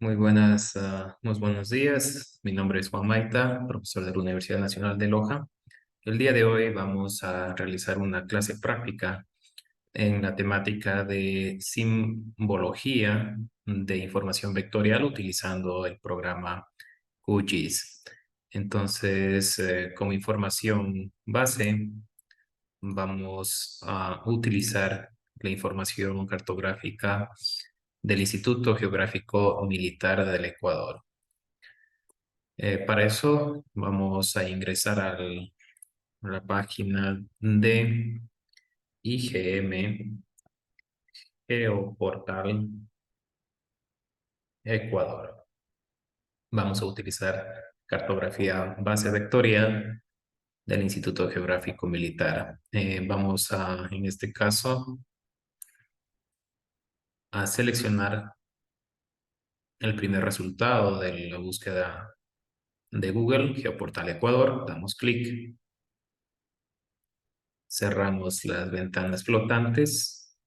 Muy buenos días. Mi nombre es Juan Maita, profesor de la Universidad Nacional de Loja. El día de hoy vamos a realizar una clase práctica en la temática de simbología de información vectorial utilizando el programa QGIS. Entonces, como información base, vamos a utilizar la información cartográfica del Instituto Geográfico Militar del Ecuador. Para eso vamos a ingresar a la página de IGM Geoportal Ecuador. Vamos a utilizar cartografía base vectorial del Instituto Geográfico Militar. En este caso, a seleccionar el primer resultado de la búsqueda de Google, Geoportal Ecuador. Damos clic, cerramos las ventanas flotantes.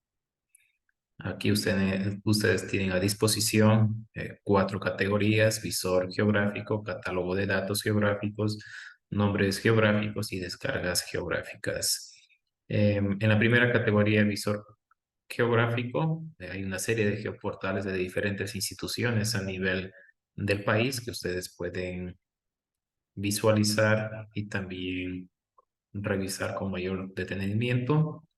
Aquí ustedes tienen a disposición cuatro categorías: visor geográfico, catálogo de datos geográficos, nombres geográficos y descargas geográficas. En la primera categoría, visor geográfico, hay una serie de geoportales de diferentes instituciones a nivel del país que ustedes pueden visualizar y también revisar con mayor detenimiento.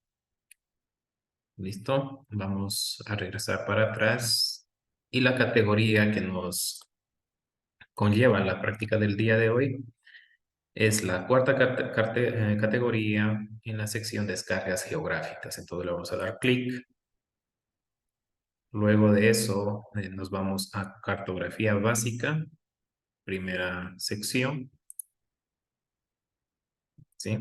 Listo, vamos a regresar para atrás. Y la categoría que nos conlleva la práctica del día de hoy es la cuarta categoría en la sección descargas geográficas. Entonces le vamos a dar clic. Luego de eso nos vamos a cartografía básica, primera sección. ¿Sí?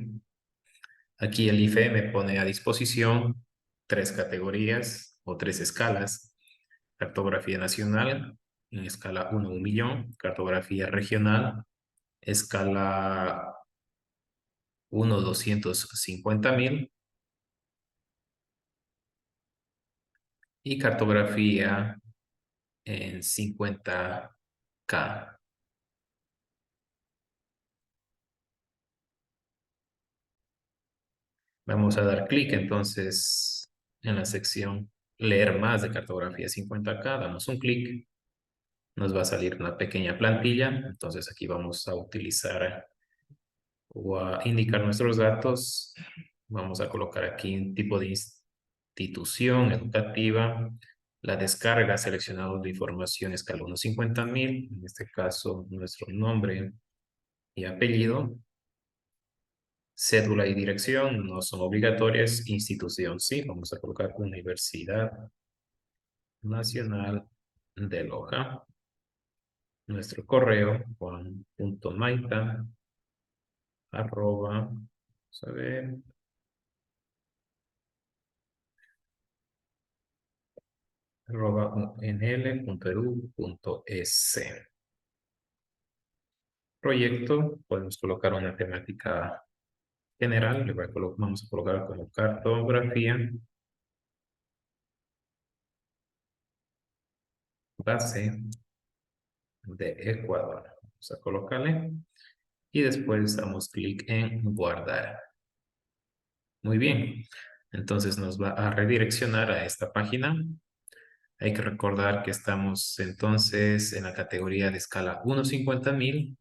Aquí el IFE me pone a disposición tres categorías o tres escalas: cartografía nacional en escala 1 a 1 millón, cartografía regional, escala 1 a 250.000 y cartografía en 50K. Vamos a dar clic entonces en la sección leer más de cartografía 50K, damos un clic, nos va a salir una pequeña plantilla. Entonces aquí vamos a utilizar o a indicar nuestros datos. Vamos a colocar aquí un tipo de institución educativa, la descarga seleccionado de información escala 1 a 50.000, en este caso nuestro nombre y apellido, cédula y dirección no son obligatorias, institución sí, vamos a colocar Universidad Nacional de Loja, nuestro correo juan.maita arroba, vamos a ver, arroba unl.edu.es. Proyecto, podemos colocar una temática general, vamos a colocar como cartografía base de Ecuador. Vamos a colocarle y después damos clic en guardar. Muy bien, entonces nos va a redireccionar a esta página. Hay que recordar que estamos entonces en la categoría de escala 1 a 50.000.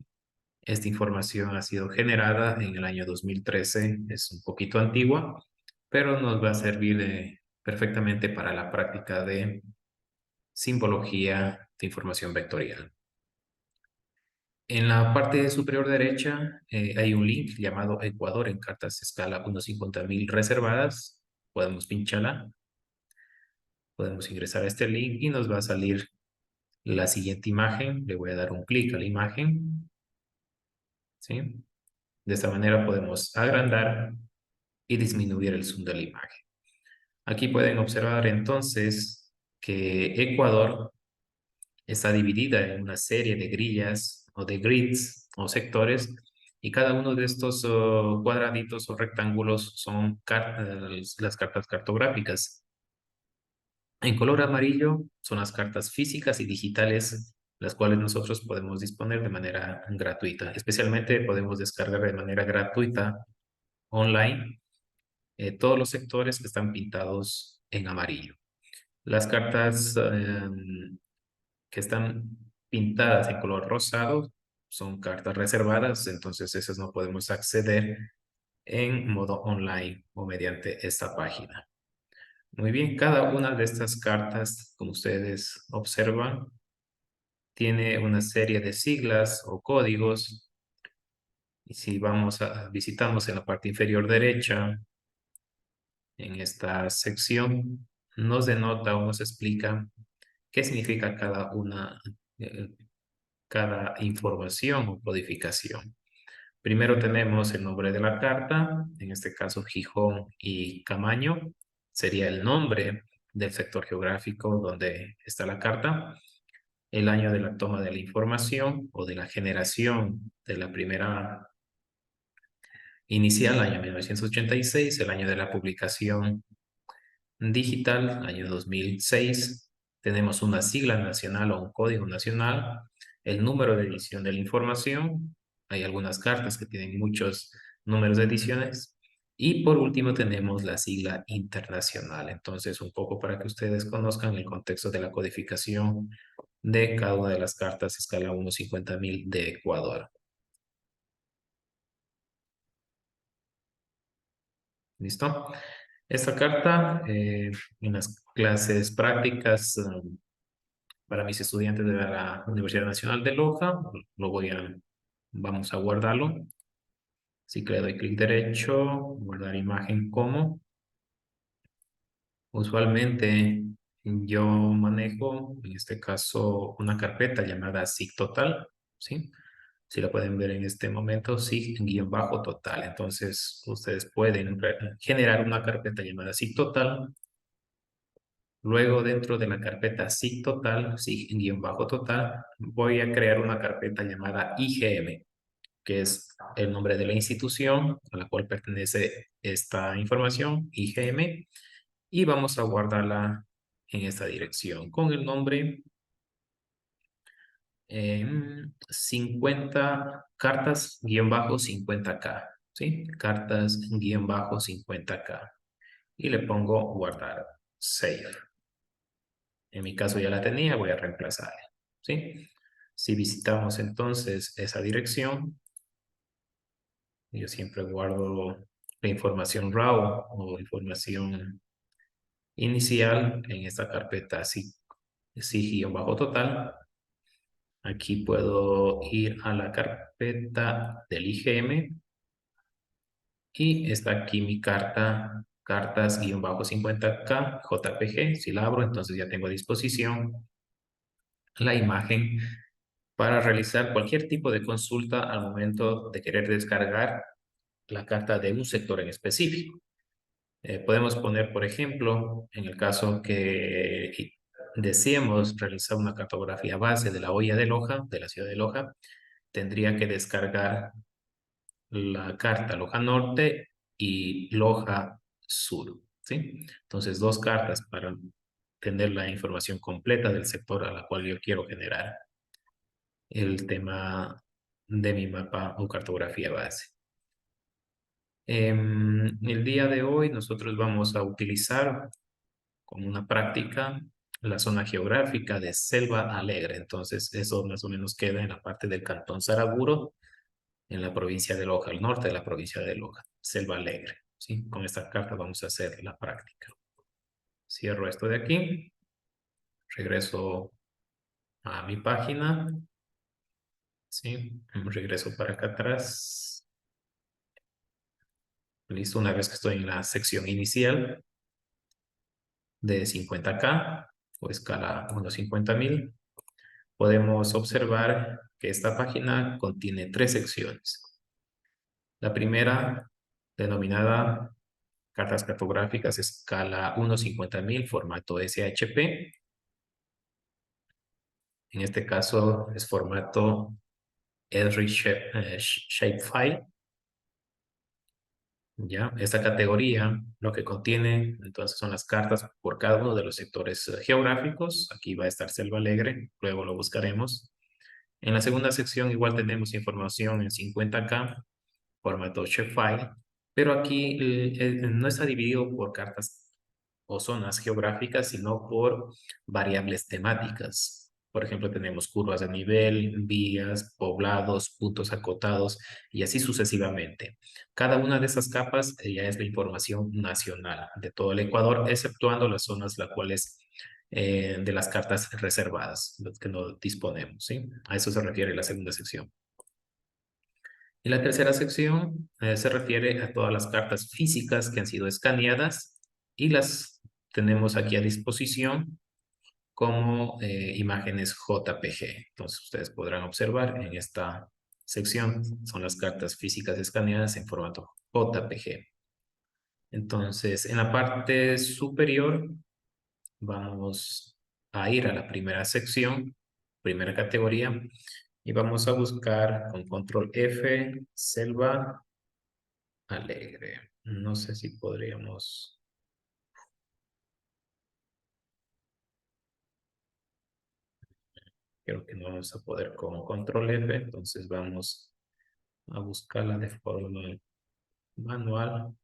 Esta información ha sido generada en el año 2013, es un poquito antigua, pero nos va a servir perfectamente para la práctica de simbología de información vectorial. En la parte superior derecha hay un link llamado Ecuador en cartas de escala 1 a 50.000 reservadas. Podemos pincharla, podemos ingresar a este link y nos va a salir la siguiente imagen. Le voy a dar un clic a la imagen, ¿sí? De esta manera podemos agrandar y disminuir el zoom de la imagen. Aquí pueden observar entonces que Ecuador está dividida en una serie de grillas o de grids o sectores, y cada uno de estos cuadraditos o rectángulos son las cartas cartográficas. En color amarillo son las cartas físicas y digitales, las cuales nosotros podemos disponer de manera gratuita. Especialmente podemos descargar de manera gratuita online todos los sectores que están pintados en amarillo. Las cartas que están pintadas en color rosado son cartas reservadas, entonces esas no podemos acceder en modo online o mediante esta página. Muy bien, cada una de estas cartas, como ustedes observan, tiene una serie de siglas o códigos. Y si visitamos en la parte inferior derecha, en esta sección, nos denota o nos explica qué significa eh, cada información o codificación. Primero tenemos el nombre de la carta, en este caso Gijón y Camaño, sería el nombre del sector geográfico donde está la carta, el año de la toma de la información o de la generación de la primera inicial, año 1986, el año de la publicación digital, año 2006. Tenemos una sigla nacional o un código nacional, el número de edición de la información. Hay algunas cartas que tienen muchos números de ediciones. Y por último tenemos la sigla internacional. Entonces, un poco para que ustedes conozcan el contexto de la codificación de cada una de las cartas escala 1/50.000 de Ecuador. ¿Listo? Esta carta en las clases prácticas para mis estudiantes de la Universidad Nacional de Loja, vamos a guardarlo. Así que le doy clic derecho, guardar imagen como. Usualmente yo manejo, en este caso, una carpeta llamada SIG ¿sí? Si la pueden ver en este momento, SIG-total. Entonces, ustedes pueden generar una carpeta llamada SIG. Luego, dentro de la carpeta SIG-total, voy a crear una carpeta llamada IGM, que es el nombre de la institución a la cual pertenece esta información, IGM, y vamos a guardarla en esta dirección con el nombre 50 cartas-50K, ¿sí? Cartas-50K. Y le pongo guardar, save. En mi caso ya la tenía, voy a reemplazarla, ¿sí? Si visitamos entonces esa dirección, yo siempre guardo la información raw o información inicial en esta carpeta SIG-total. Aquí puedo ir a la carpeta del IGM y está aquí mi cartas-50K JPG. Si la abro, entonces ya tengo a disposición la imagen para realizar cualquier tipo de consulta al momento de querer descargar la carta de un sector en específico. Podemos poner, por ejemplo, en el caso que deseemos realizar una cartografía base de la hoya de Loja, de la ciudad de Loja, tendría que descargar la carta Loja Norte y Loja Sur, ¿sí? Entonces, dos cartas para tener la información completa del sector a la cual yo quiero generar el tema de mi mapa o cartografía base. El día de hoy nosotros vamos a utilizar como una práctica la zona geográfica de Selva Alegre. Entonces, eso más o menos queda en la parte del Cantón Saraguro, en la provincia de Loja, al norte de la provincia de Loja, Selva Alegre. ¿Sí? Con esta carta vamos a hacer la práctica. Cierro esto de aquí, regreso a mi página, ¿sí? Regreso para acá atrás. Listo, una vez que estoy en la sección inicial de 50K o escala 1/50.000, podemos observar que esta página contiene tres secciones. La primera, denominada cartas cartográficas escala 1/50.000, formato SHP. En este caso es formato Shapefile. Ya, esta categoría lo que contiene entonces son las cartas por cada uno de los sectores geográficos. Aquí va a estar Selva Alegre, luego lo buscaremos. En la segunda sección igual tenemos información en 50K, formato shapefile, pero aquí no está dividido por cartas o zonas geográficas, sino por variables temáticas. Por ejemplo, tenemos curvas de nivel, vías, poblados, puntos acotados y así sucesivamente. Cada una de esas capas ya es la información nacional de todo el Ecuador, exceptuando las zonas las cuales de las cartas reservadas, las que no disponemos, ¿sí? A eso se refiere la segunda sección. Y la tercera sección se refiere a todas las cartas físicas que han sido escaneadas y las tenemos aquí a disposición como imágenes JPG. Entonces ustedes podrán observar en esta sección son las cartas físicas escaneadas en formato JPG. Entonces en la parte superior vamos a ir a la primera sección, primera categoría, y vamos a buscar con control F, Selva Alegre. No sé si podríamos. Creo que no vamos a poder con control F, entonces vamos a buscarla de forma manual.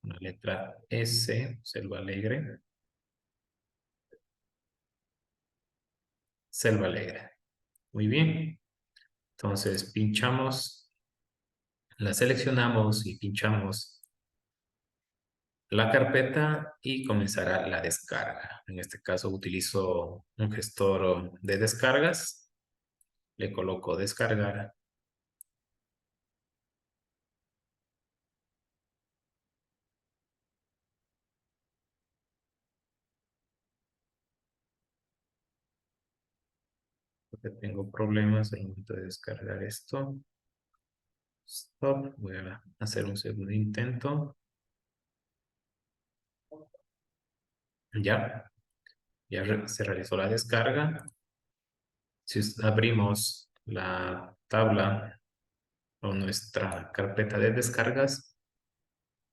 La letra S, Selva Alegre. Selva Alegre. Muy bien. Entonces pinchamos, la seleccionamos y pinchamos la carpeta y comenzará la descarga. En este caso utilizo un gestor de descargas. Le coloco descargar. Porque tengo problemas al momento de descargar esto. Stop. Voy a hacer un segundo intento. Ya, se realizó la descarga. Si abrimos la tabla o nuestra carpeta de descargas,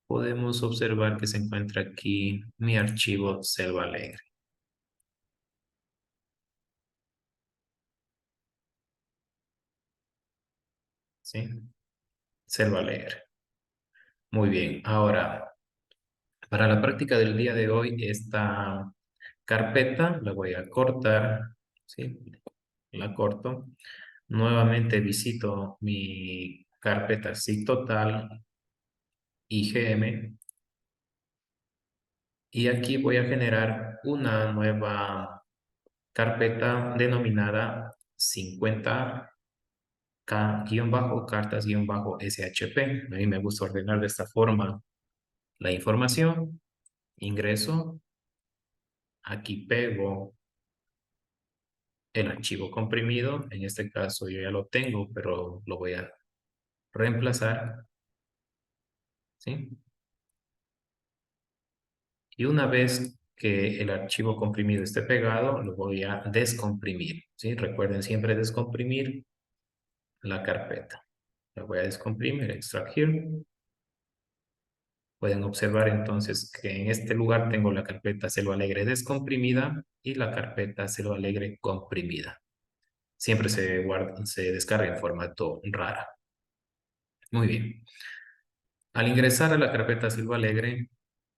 podemos observar que se encuentra aquí mi archivo Selva Alegre. ¿Sí? Selva Alegre. Muy bien. Ahora, para la práctica del día de hoy, esta carpeta la voy a cortar. ¿Sí? La corto. Nuevamente visito mi carpeta SIG Total IGM y aquí voy a generar una nueva carpeta denominada 50K-cartas-SHP. A mí me gusta ordenar de esta forma la información. Ingreso, aquí pego el archivo comprimido. En este caso yo ya lo tengo, pero lo voy a reemplazar. ¿Sí? Y una vez que el archivo comprimido esté pegado, lo voy a descomprimir. ¿Sí? Recuerden siempre descomprimir la carpeta. La voy a descomprimir, extract here. Pueden observar entonces que en este lugar tengo la carpeta Selva Alegre descomprimida y la carpeta Selva Alegre comprimida. Siempre se descarga en formato rara. Muy bien. Al ingresar a la carpeta Selva Alegre,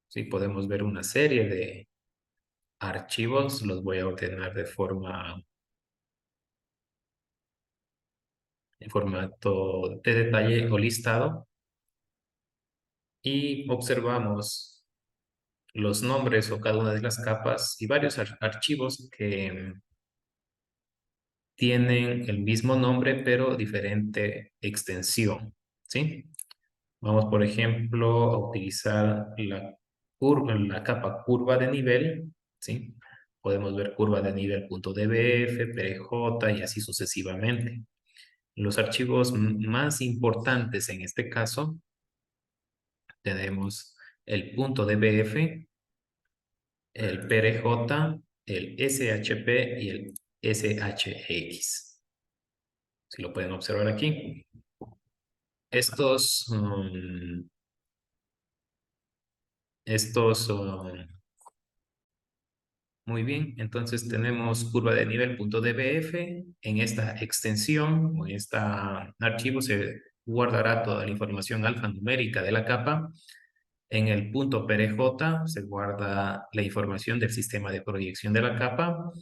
sí podemos ver una serie de archivos. Los voy a ordenar de forma en formato de detalle o listado y observamos los nombres o cada una de las capas y varios archivos que tienen el mismo nombre pero diferente extensión, ¿sí? Vamos, por ejemplo, a utilizar la capa curva de nivel, ¿sí? Podemos ver curva de nivel .dbf, PJ y así sucesivamente. Los archivos más importantes en este caso tenemos el .dbf, el PRJ, el SHP y el SHX. Si lo pueden observar aquí. estos, estos, muy bien, entonces tenemos curva de nivel punto .dbf. En esta extensión o en este archivo se guardará toda la información alfanumérica de la capa. En el punto PRJ se guarda la información del sistema de proyección de la capa.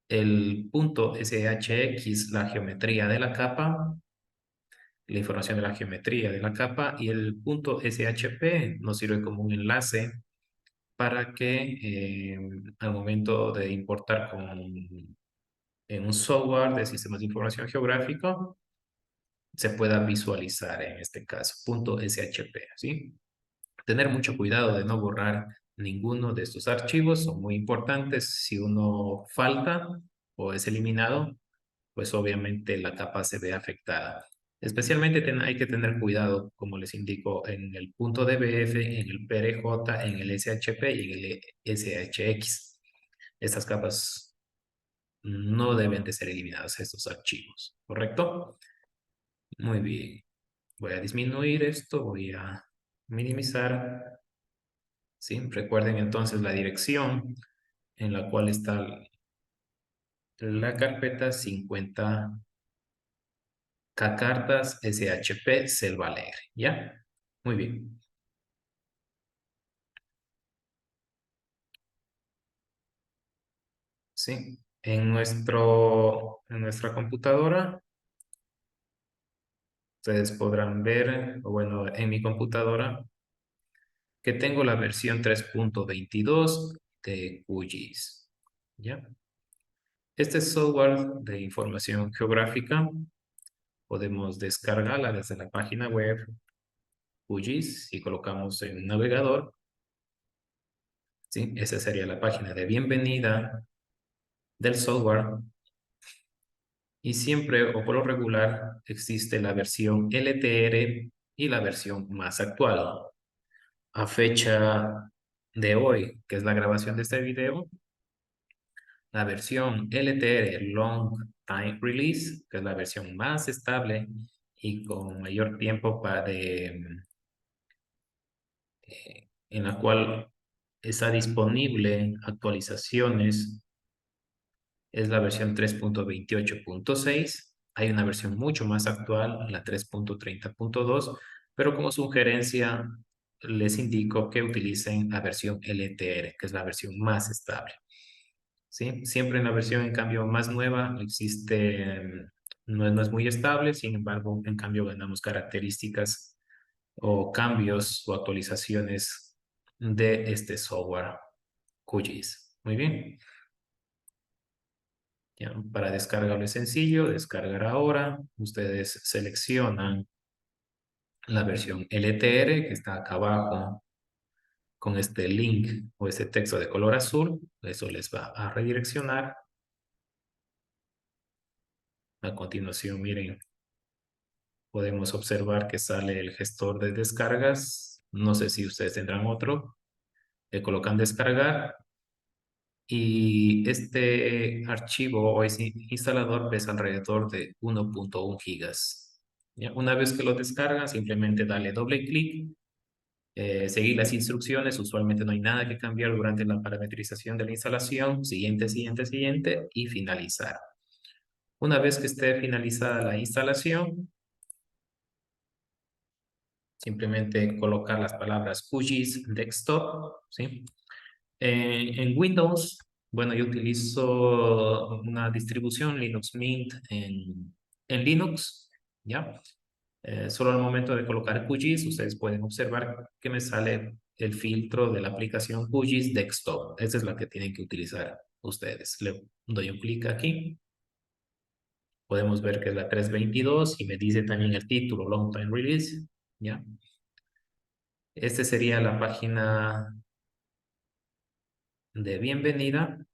El punto SHX, la geometría de la capa, la información de la geometría de la capa. Y el punto SHP nos sirve como un enlace para que al momento de importar en un software de sistemas de información geográfico se pueda visualizar en este caso, punto SHP, ¿sí? Tener mucho cuidado de no borrar ninguno de estos archivos, son muy importantes. Si uno falta o es eliminado, pues obviamente la capa se ve afectada. Especialmente hay que tener cuidado, como les indico, en el punto DBF, en el PRJ, en el SHP y en el SHX. Estas capas no deben de ser eliminadas, estos archivos, ¿correcto? Muy bien. Voy a disminuir esto, voy a minimizar. ¿Sí? Recuerden entonces la dirección en la cual está la carpeta 50 Kcartas SHP Selva Alegre, ¿ya? Muy bien. Sí. En nuestra computadora, ustedes podrán ver, o bueno, en mi computadora, que tengo la versión 3.22 de QGIS, ¿ya? Este software de información geográfica podemos descargarla desde la página web QGIS. Si colocamos en un navegador, ¿sí? Esa sería la página de bienvenida del software. Y siempre o por lo regular existe la versión LTR y la versión más actual. A fecha de hoy, que es la grabación de este video, la versión LTR, Long Time Release, que es la versión más estable y con mayor tiempo en la cual está disponible actualizaciones, es la versión 3.28.6. Hay una versión mucho más actual, la 3.30.2, pero como sugerencia les indico que utilicen la versión LTR, que es la versión más estable. ¿Sí? Siempre en la versión, en cambio, más nueva existe, no es muy estable. Sin embargo, en cambio ganamos características o cambios o actualizaciones de este software QGIS. Muy bien. Ya, para descargarlo es sencillo, descargar ahora. Ustedes seleccionan la versión LTR que está acá abajo con este link o este texto de color azul. Eso les va a redireccionar. A continuación, miren, podemos observar que sale el gestor de descargas. No sé si ustedes tendrán otro. Le colocan descargar y este archivo o ese instalador pesa alrededor de 1.1 gigas. ¿Ya? Una vez que lo descargan, simplemente dale doble clic, seguir las instrucciones. Usualmente no hay nada que cambiar durante la parametrización de la instalación. Siguiente, siguiente, siguiente y finalizar. Una vez que esté finalizada la instalación, simplemente colocar las palabras QGIS Desktop, ¿sí? En Windows, bueno, yo utilizo una distribución Linux Mint en Linux, ¿ya? Solo al momento de colocar QGIS, ustedes pueden observar que me sale el filtro de la aplicación QGIS Desktop. Esa es la que tienen que utilizar ustedes. Le doy un clic aquí. Podemos ver que es la 322 y me dice también el título, Long Time Release, ¿ya? Esta sería la página de bienvenida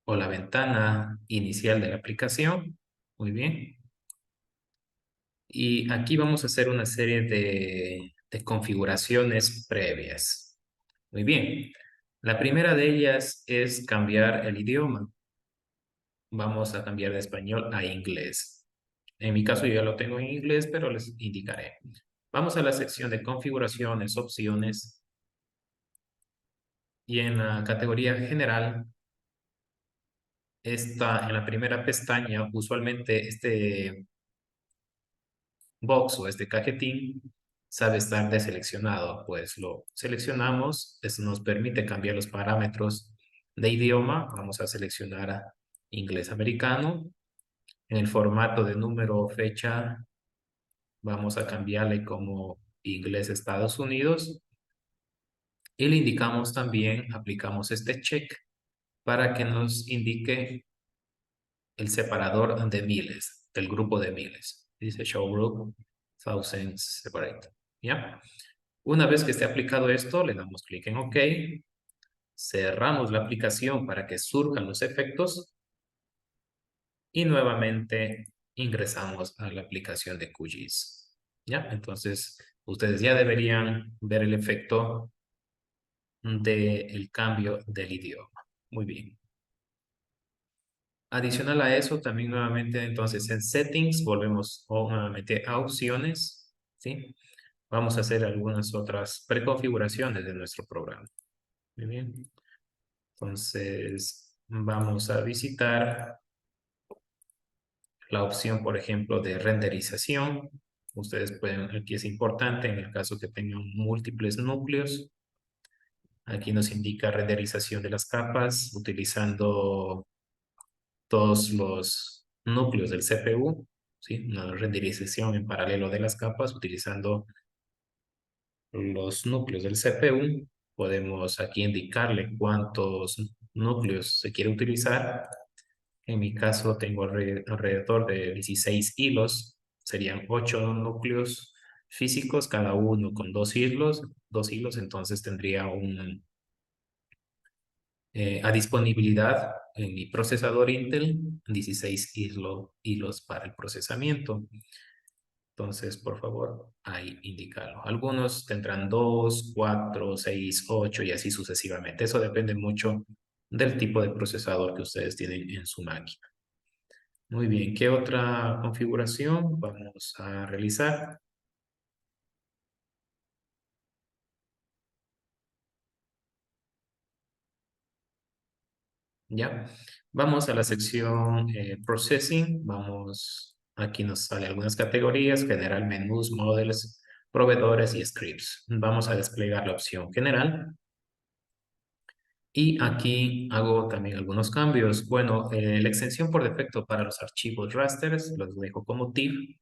o la ventana inicial de la aplicación. Muy bien. Y aquí vamos a hacer una serie de configuraciones previas. Muy bien. La primera de ellas es cambiar el idioma. vamos a cambiar de español a inglés. En mi caso yo ya lo tengo en inglés, pero les indicaré. Vamos a la sección de configuraciones, opciones, y en la categoría general está en la primera pestaña. Usualmente este box o este cajetín sabe estar deseleccionado, pues lo seleccionamos. Eso nos permite cambiar los parámetros de idioma. Vamos a seleccionar a inglés americano. En el formato de número o fecha vamos a cambiarle como inglés Estados Unidos, y le indicamos también, aplicamos este check para que nos indique el separador de miles, del grupo de miles. Dice show group thousands separate. ¿Ya? Una vez que esté aplicado esto, le damos clic en OK, cerramos la aplicación para que surjan los efectos y nuevamente ingresamos a la aplicación de QGIS. ¿Ya? Entonces, ustedes ya deberían ver el efecto del cambio del idioma. Muy bien. Adicional a eso, también nuevamente, entonces en Settings, volvemos nuevamente a Opciones, ¿sí? Vamos a hacer algunas otras preconfiguraciones de nuestro programa. Muy bien. Entonces, vamos a visitar la opción, por ejemplo, de renderización. Ustedes pueden, aquí es importante en el caso que tengan múltiples núcleos. Aquí nos indica renderización de las capas utilizando todos los núcleos del CPU, ¿sí? Una renderización en paralelo de las capas utilizando los núcleos del CPU. Podemos aquí indicarle cuántos núcleos se quiere utilizar. En mi caso tengo alrededor de 16 hilos, serían 8 núcleos físicos, cada uno con dos hilos, entonces tendría a disponibilidad en mi procesador Intel 16 hilos para el procesamiento. Entonces, por favor, ahí indicarlo. Algunos tendrán 2, 4, 6, 8 y así sucesivamente. Eso depende mucho del tipo de procesador que ustedes tienen en su máquina. Muy bien, ¿qué otra configuración vamos a realizar? ¿Ya? Vamos a la sección Processing. Vamos, aquí nos sale algunas categorías: general, menús, models, proveedores y scripts. Vamos a desplegar la opción general. Y aquí hago también algunos cambios. Bueno, la extensión por defecto para los archivos rasters los dejo como TIFF.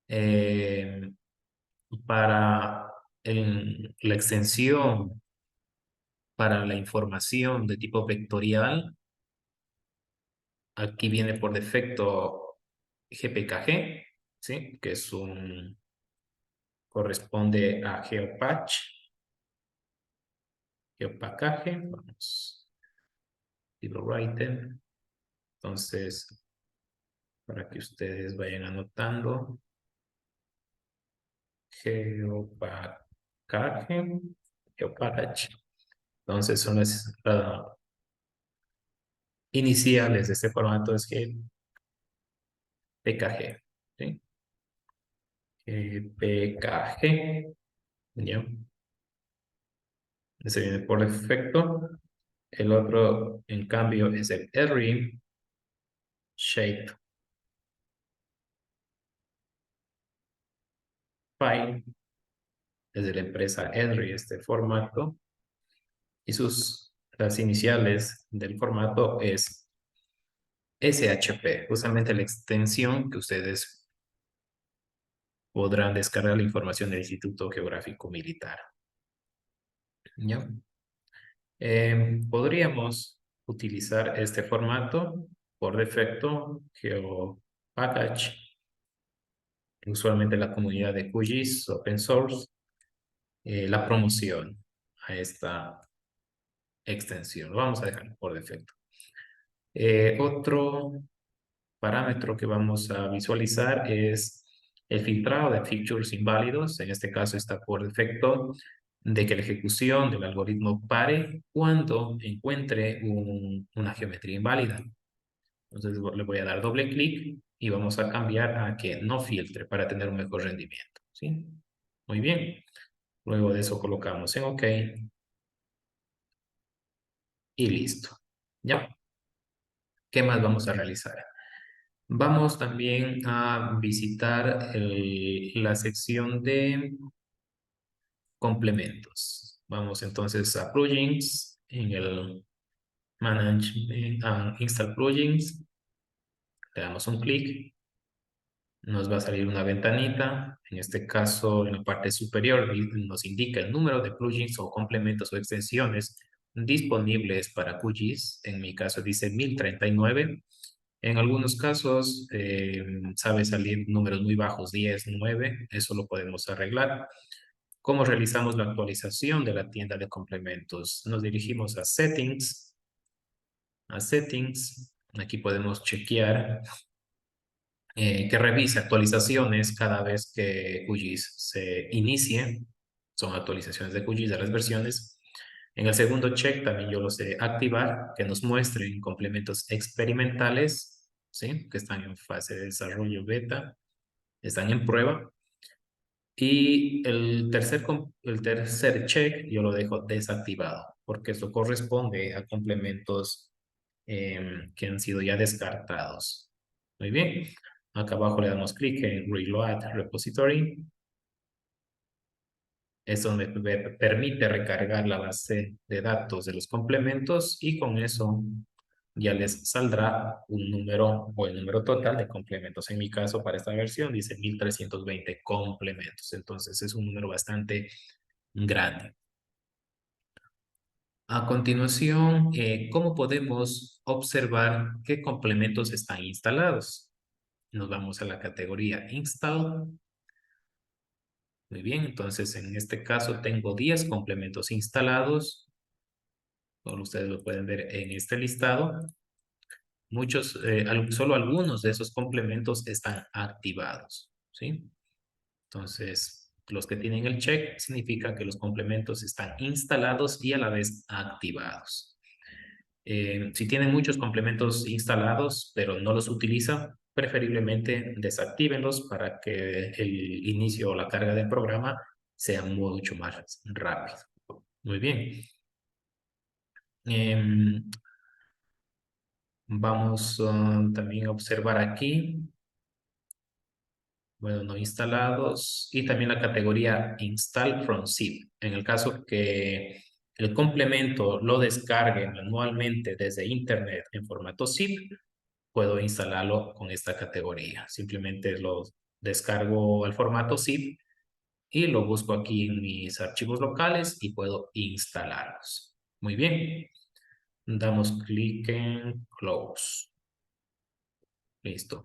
Eh, para la extensión para la información de tipo vectorial, aquí viene por defecto GPKG, ¿sí? Que es corresponde a GeoPatch, GeoPackage, vamos, libro writer. Entonces, para que ustedes vayan anotando, GeoPackage, GeoPackage. Entonces, son las iniciales de este formato, es GPKG, ¿sí? GPKG, ¿ya? Ese viene por defecto. El otro, en cambio, es el ERI Shape File. Es de la empresa ERI este formato. Y las iniciales del formato es SHP, justamente la extensión que ustedes podrán descargar la información del Instituto Geográfico Militar. ¿Ya? Podríamos utilizar este formato por defecto, GeoPackage. Usualmente la comunidad de QGIS Open Source, la promoción a esta extensión. Lo vamos a dejar por defecto. Otro parámetro que vamos a visualizar es el filtrado de features inválidos. En este caso está por defecto de que la ejecución del algoritmo pare cuando encuentre una geometría inválida. Entonces le voy a dar doble clic y vamos a cambiar a que no filtre para tener un mejor rendimiento, ¿sí? Muy bien. Luego de eso colocamos en OK y listo. ¿Ya? ¿Qué más vamos a realizar? Vamos también a visitar la sección de complementos. Vamos entonces a plugins, en el Manage and Install Plugins, le damos un clic, nos va a salir una ventanita, en este caso en la parte superior nos indica el número de plugins o complementos o extensiones disponibles para QGIS, en mi caso dice 1039. En algunos casos sabe salir números muy bajos, 10, 9, eso lo podemos arreglar. ¿Cómo realizamos la actualización de la tienda de complementos? Nos dirigimos a Settings. Aquí podemos chequear que revise actualizaciones cada vez que QGIS se inicie. Son actualizaciones de QGIS de las versiones. En el segundo check también yo lo sé activar, que nos muestren complementos experimentales, ¿sí? Que están en fase de desarrollo beta, están en prueba. Y el tercer check yo lo dejo desactivado, porque esto corresponde a complementos que han sido ya descartados. Muy bien. Acá abajo le damos clic en Reload Repository. Eso me permite recargar la base de datos de los complementos y con eso ya les saldrá un número o el número total de complementos. En mi caso, para esta versión, dice 1320 complementos. Entonces, es un número bastante grande. A continuación, ¿cómo podemos observar qué complementos están instalados? Nos vamos a la categoría Install. Muy bien, entonces en este caso tengo 10 complementos instalados. Como ustedes lo pueden ver en este listado. Solo algunos de esos complementos están activados, ¿sí? Entonces, los que tienen el check significa que los complementos están instalados y a la vez activados. Si tienen muchos complementos instalados, pero no los utilizan, preferiblemente desactívenlos para que el inicio o la carga del programa sea mucho más rápido. Muy bien. Vamos también a observar aquí, bueno, no instalados, y también la categoría Install from zip. En el caso que el complemento lo descargue manualmente desde Internet en formato zip, puedo instalarlo con esta categoría. Simplemente lo descargo al formato zip y lo busco aquí en mis archivos locales y puedo instalarlos. Muy bien. Damos clic en Close. Listo.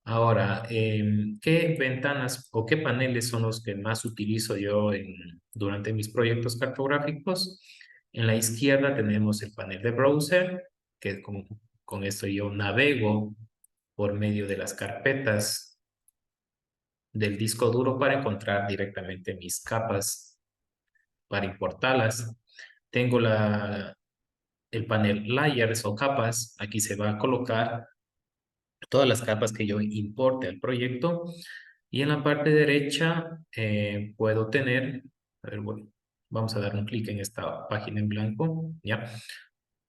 Ahora, ¿qué ventanas o qué paneles son los que más utilizo yo durante mis proyectos cartográficos? En la izquierda tenemos el panel de browser, que con esto yo navego por medio de las carpetas del disco duro para encontrar directamente mis capas, para importarlas. Tengo el panel layers o capas. Aquí se va a colocar todas las capas que yo importe al proyecto. Y en la parte derecha puedo tener, a ver, bueno, vamos a dar un clic en esta página en blanco, ¿ya?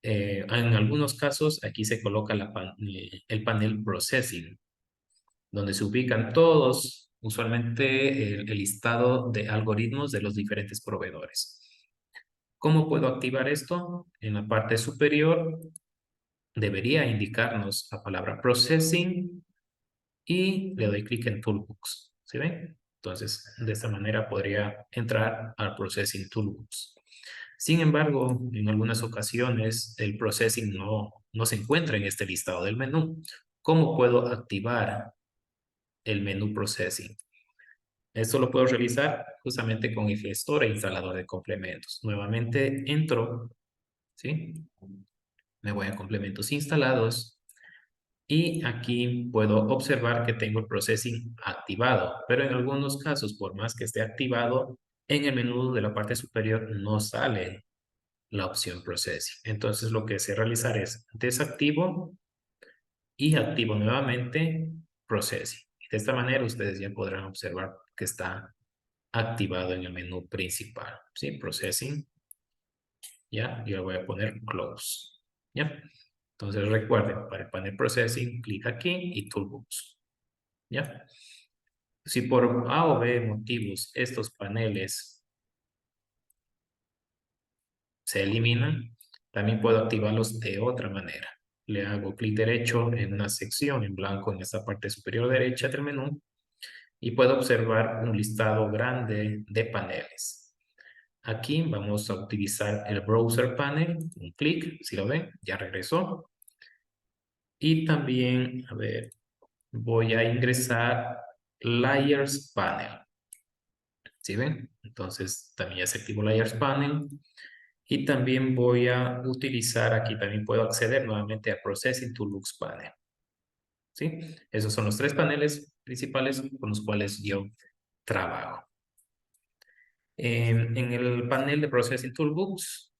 En algunos casos aquí se coloca el panel Processing, donde se ubican todos, usualmente el listado de algoritmos de los diferentes proveedores. ¿Cómo puedo activar esto? En la parte superior debería indicarnos la palabra Processing y le doy clic en Toolbox. ¿Sí ven? Entonces, de esta manera podría entrar al Processing Toolbox. Sin embargo, en algunas ocasiones el Processing no se encuentra en este listado del menú. ¿Cómo puedo activar el menú Processing? Esto lo puedo realizar justamente con el gestor e instalador de complementos. Nuevamente entro, ¿sí? Me voy a complementos instalados y aquí puedo observar que tengo el processing activado, pero en algunos casos, por más que esté activado, en el menú de la parte superior no sale la opción processing. Entonces lo que sé realizar es desactivo y activo nuevamente Processing. De esta manera ustedes ya podrán observar que está activado en el menú principal. ¿Sí? Processing. Ya, yo le voy a poner Close. ¿Ya? Entonces recuerden, para el panel Processing, clic aquí y Toolbox. ¿Ya? Si por A o B motivos estos paneles se eliminan, también puedo activarlos de otra manera. Le hago clic derecho en una sección en blanco en esta parte superior derecha del menú y puedo observar un listado grande de paneles. Aquí vamos a utilizar el Browser Panel, un clic, si lo ven, ya regresó. Y también, a ver, voy a ingresar Layers Panel. ¿Sí ven? Entonces también ya se activó Layers Panel. Y también voy a utilizar, aquí también puedo acceder nuevamente a Processing Toolbox Panel. ¿Sí? Esos son los tres paneles principales con los cuales yo trabajo. En el panel de Processing Toolbox,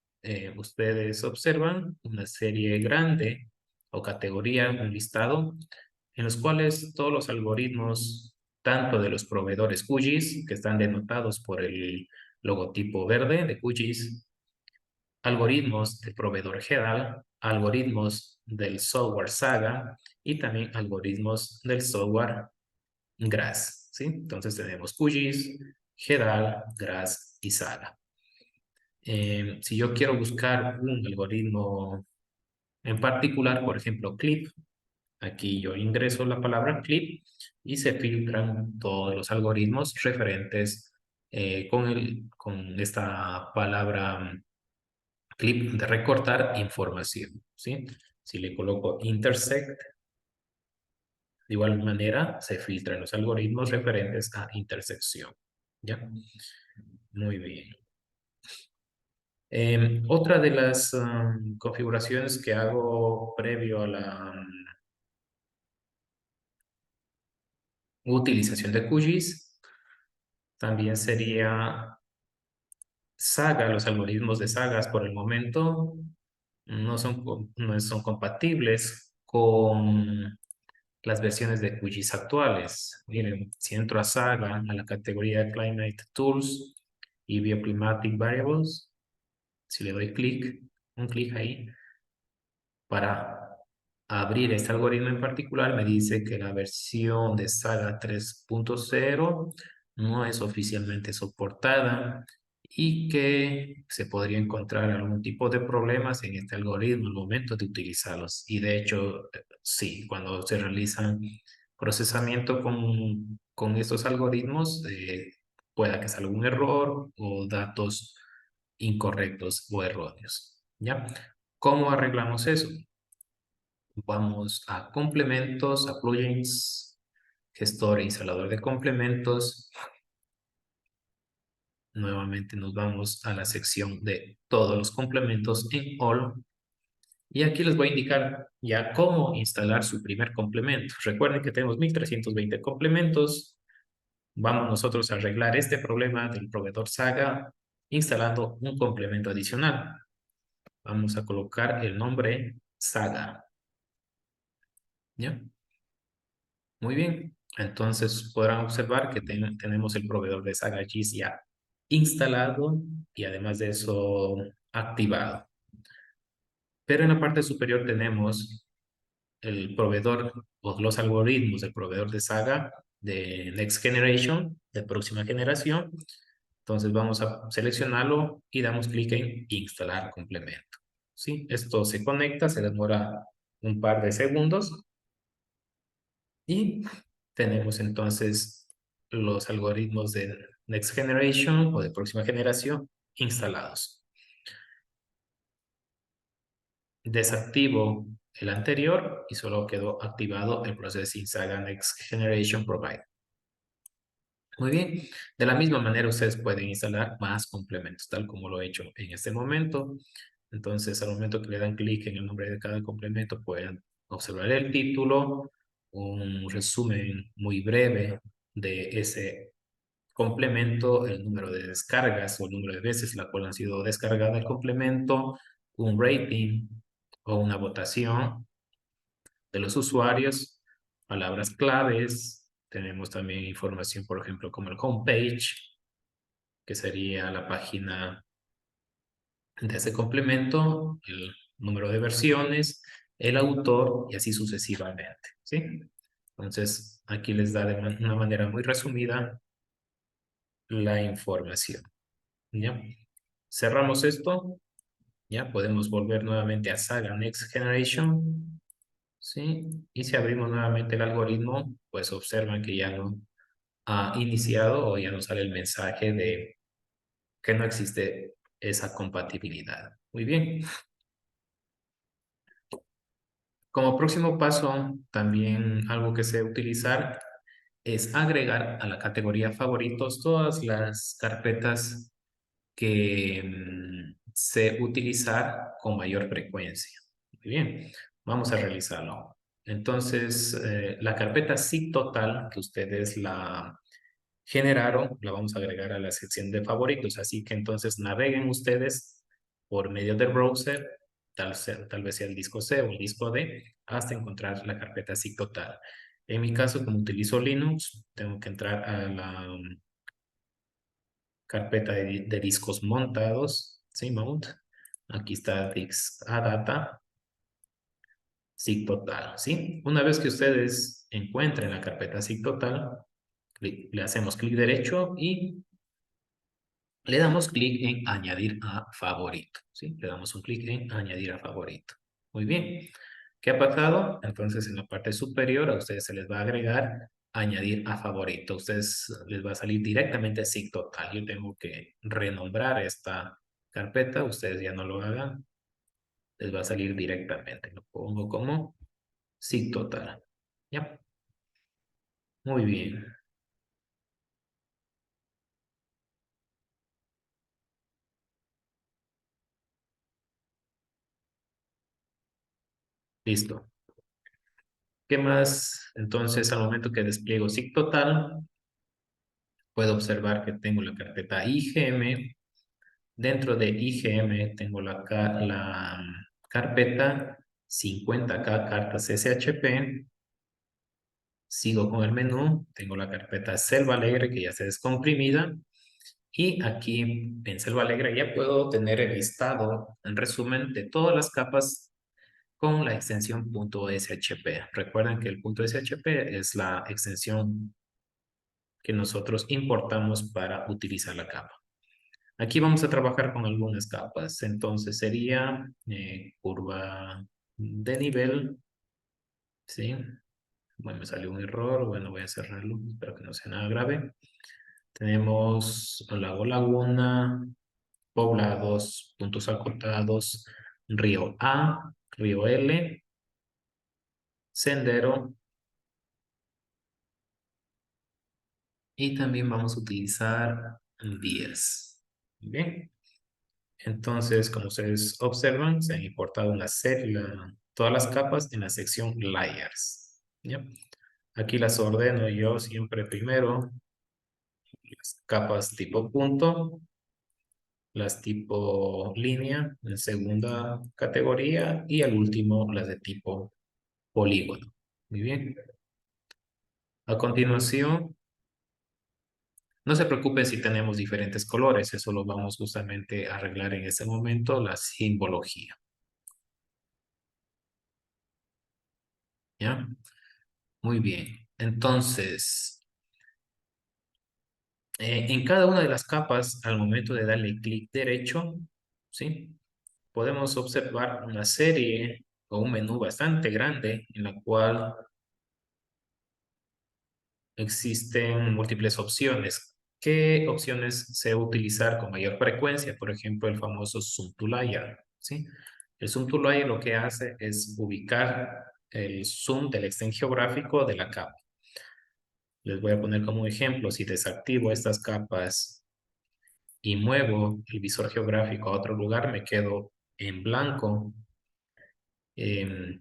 ustedes observan una serie grande o categoría, un listado, en los cuales todos los algoritmos, tanto de los proveedores QGIS, que están denotados por el logotipo verde de QGIS, algoritmos del proveedor GEDAL, algoritmos del software Saga y también algoritmos del software GRASS, ¿sí? Entonces tenemos QGIS, GEDAL, GRASS y Saga. Si yo quiero buscar un algoritmo en particular, por ejemplo, CLIP, aquí yo ingreso la palabra CLIP y se filtran todos los algoritmos referentes con esta palabra clip de recortar información, ¿sí? Si le coloco intersect, de igual manera se filtran los algoritmos referentes a intersección, ¿ya? Muy bien. Otra de las configuraciones que hago previo a la utilización de QGIS también sería Saga. Los algoritmos de Sagas por el momento no son compatibles con las versiones de QGIS actuales. Miren, si entro a Saga, a la categoría Climate Tools y Bioclimatic Variables, si le doy clic, un clic ahí, para abrir este algoritmo en particular, me dice que la versión de Saga 3.0 no es oficialmente soportada y que se podría encontrar algún tipo de problemas en este algoritmo al momento de utilizarlos. Y de hecho, sí, cuando se realizan procesamiento con estos algoritmos, pueda que salga algún error o datos incorrectos o erróneos. ¿Ya? ¿Cómo arreglamos eso? Vamos a complementos, a plugins, gestor e instalador de complementos. Nuevamente nos vamos a la sección de todos los complementos en All. Y aquí les voy a indicar ya cómo instalar su primer complemento. Recuerden que tenemos 1320 complementos. Vamos nosotros a arreglar este problema del proveedor Saga instalando un complemento adicional. Vamos a colocar el nombre Saga. ¿Ya? Muy bien, entonces podrán observar que tenemos el proveedor de Saga GIS ya instalado y además de eso activado. Pero en la parte superior tenemos el proveedor o los algoritmos del proveedor de Saga de Next Generation, de próxima generación. Entonces vamos a seleccionarlo y damos clic en instalar complemento. ¿Sí? Esto se conecta, se demora un par de segundos y tenemos entonces los algoritmos de Next Generation o de próxima generación instalados. Desactivo el anterior y solo quedó activado el Processing Saga Next Generation Provide. Muy bien, de la misma manera ustedes pueden instalar más complementos, tal como lo he hecho en este momento. Entonces, al momento que le dan clic en el nombre de cada complemento, pueden observar el título, un resumen muy breve de ese complemento, el número de descargas o el número de veces la cual han sido descargada el complemento, un rating o una votación de los usuarios, palabras claves. Tenemos también información, por ejemplo, como el homepage, que sería la página de ese complemento, el número de versiones, el autor y así sucesivamente, ¿sí? Entonces, aquí les da de una manera muy resumida la información, ¿ya? Cerramos esto, ya podemos volver nuevamente a Saga Next Generation, ¿sí? Y si abrimos nuevamente el algoritmo, pues observan que ya no ha iniciado o ya no sale el mensaje de que no existe esa compatibilidad. Muy bien. Como próximo paso, también algo que sé utilizar es agregar a la categoría favoritos todas las carpetas que sé utilizar con mayor frecuencia. Muy bien, vamos a realizarlo. Entonces, la carpeta zip total que ustedes la generaron, la vamos a agregar a la sección de favoritos. Así que entonces naveguen ustedes por medio del browser, tal vez sea el disco C o el disco D, hasta encontrar la carpeta zip total. En mi caso, como utilizo Linux, tengo que entrar a la carpeta de discos montados, ¿sí? Mount. Aquí está Dix Data, zip total, ¿sí? Una vez que ustedes encuentren la carpeta zip total, le hacemos clic derecho y le damos clic en añadir a favorito, ¿sí? Le damos un clic en añadir a favorito. Muy bien. ¿Qué ha pasado? Entonces en la parte superior a ustedes se les va a agregar añadir a favorito. A ustedes les va a salir directamente zip total. Yo tengo que renombrar esta carpeta. Ustedes ya no lo hagan. Les va a salir directamente. Lo pongo como zip total. ¿Ya? Muy bien. Listo. ¿Qué más? Entonces, al momento que despliego zip total, puedo observar que tengo la carpeta IGM. Dentro de IGM tengo la carpeta 50K cartas SHP. Sigo con el menú. Tengo la carpeta Selva Alegre que ya está descomprimida. Y aquí en Selva Alegre ya puedo tener el listado, en resumen, de todas las capas con la extensión .shp. Recuerden que el .shp es la extensión que nosotros importamos para utilizar la capa. Aquí vamos a trabajar con algunas capas. Entonces sería curva de nivel, ¿sí? Bueno, me salió un error. Bueno, voy a cerrarlo. Espero que no sea nada grave. Tenemos lago Laguna, poblados, puntos acotados, río A, río L, sendero. Y también vamos a utilizar vías. Bien. Entonces, como ustedes observan, se han importado una serie, todas las capas en la sección Layers. ¿Ya? Aquí las ordeno yo siempre primero, las capas tipo punto, las tipo línea en segunda categoría y al último las de tipo polígono. Muy bien. A continuación, no se preocupen si tenemos diferentes colores, eso lo vamos justamente a arreglar en este momento, la simbología. ¿Ya? Muy bien. Entonces, en cada una de las capas, al momento de darle clic derecho, ¿sí? Podemos observar una serie o un menú bastante grande en la cual existen múltiples opciones. ¿Qué opciones se utilizar con mayor frecuencia? Por ejemplo, el famoso Zoom to Layer, ¿sí? El Zoom to Layer lo que hace es ubicar el zoom del extent geográfico de la capa. Les voy a poner como ejemplo, si desactivo estas capas y muevo el visor geográfico a otro lugar, me quedo en blanco en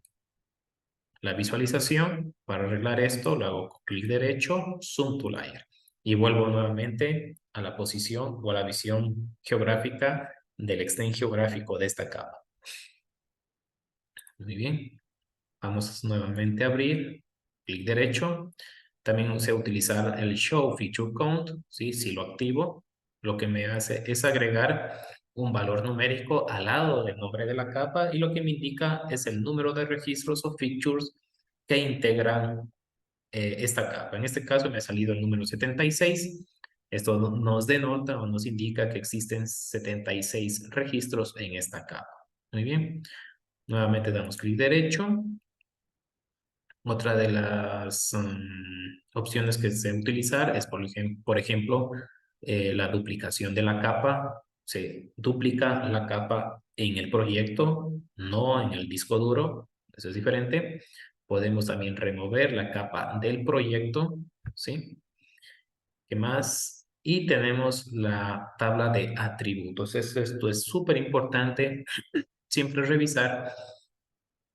la visualización. Para arreglar esto, lo hago con clic derecho, Zoom to Layer, y vuelvo nuevamente a la posición o a la visión geográfica del extent geográfico de esta capa. Muy bien. Vamos nuevamente a abrir, clic derecho. También sé utilizar el Show Feature Count, ¿sí? Si lo activo, lo que me hace es agregar un valor numérico al lado del nombre de la capa y lo que me indica es el número de registros o features que integran esta capa. En este caso me ha salido el número 76. Esto nos denota o nos indica que existen 76 registros en esta capa. Muy bien. Nuevamente damos clic derecho. Otra de las opciones que se utilizar es, por ejemplo, la duplicación de la capa. Se duplica la capa en el proyecto, no en el disco duro. Eso es diferente. Podemos también remover la capa del proyecto, ¿sí? ¿Qué más? Y tenemos la tabla de atributos. Esto es súper importante. Siempre revisar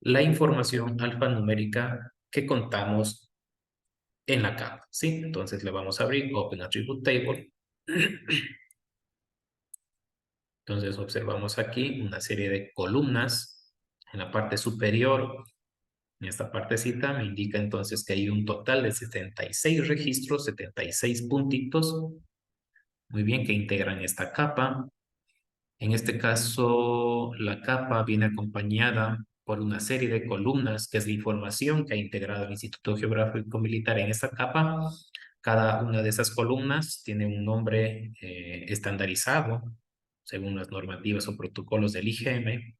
la información alfanumérica que contamos en la capa, ¿sí? Entonces le vamos a abrir Open Attribute Table. Entonces observamos aquí una serie de columnas en la parte superior. En esta partecita me indica entonces que hay un total de 76 registros, 76 puntitos, muy bien, que integran esta capa. En este caso, la capa viene acompañada por una serie de columnas, que es la información que ha integrado el Instituto Geográfico Militar en esta capa. Cada una de esas columnas tiene un nombre estandarizado según las normativas o protocolos del IGM,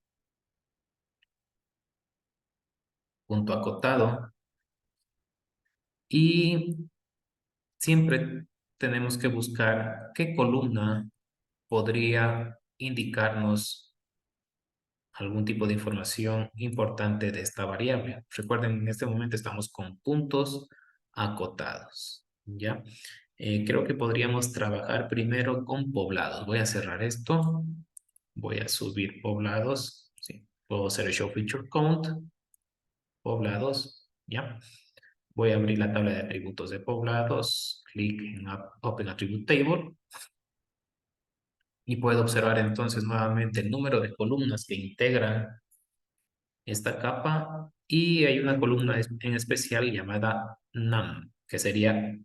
punto acotado, y siempre tenemos que buscar qué columna podría indicarnos algún tipo de información importante de esta variable. Recuerden, en este momento estamos con puntos acotados, ¿ya? Creo que podríamos trabajar primero con poblados. Voy a cerrar esto. Voy a subir poblados. Sí. Puedo hacer el Show Feature Count. Poblados, ¿ya? Voy a abrir la tabla de atributos de poblados. Clic en Open Attribute Table. Y puedo observar entonces nuevamente el número de columnas que integran esta capa y hay una columna en especial llamada NAM, que sería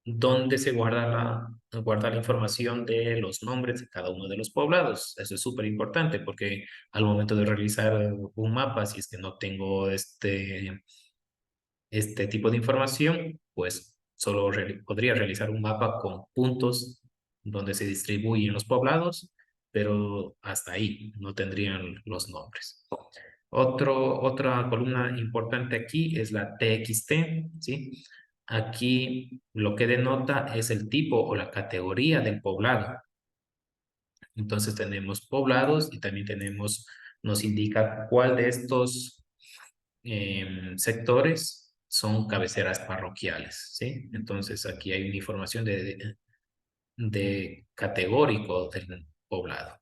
donde se guarda la información de los nombres de cada uno de los poblados. Eso es súper importante porque al momento de realizar un mapa, si es que no tengo este tipo de información, pues solo podría realizar un mapa con puntos donde se distribuyen los poblados, pero hasta ahí no tendrían los nombres. Otra columna importante aquí es la TXT, ¿sí? Aquí lo que denota es el tipo o la categoría del poblado. Entonces tenemos poblados y también nos indica cuál de estos sectores son cabeceras parroquiales, ¿sí? Entonces aquí hay una información de categórico del poblado.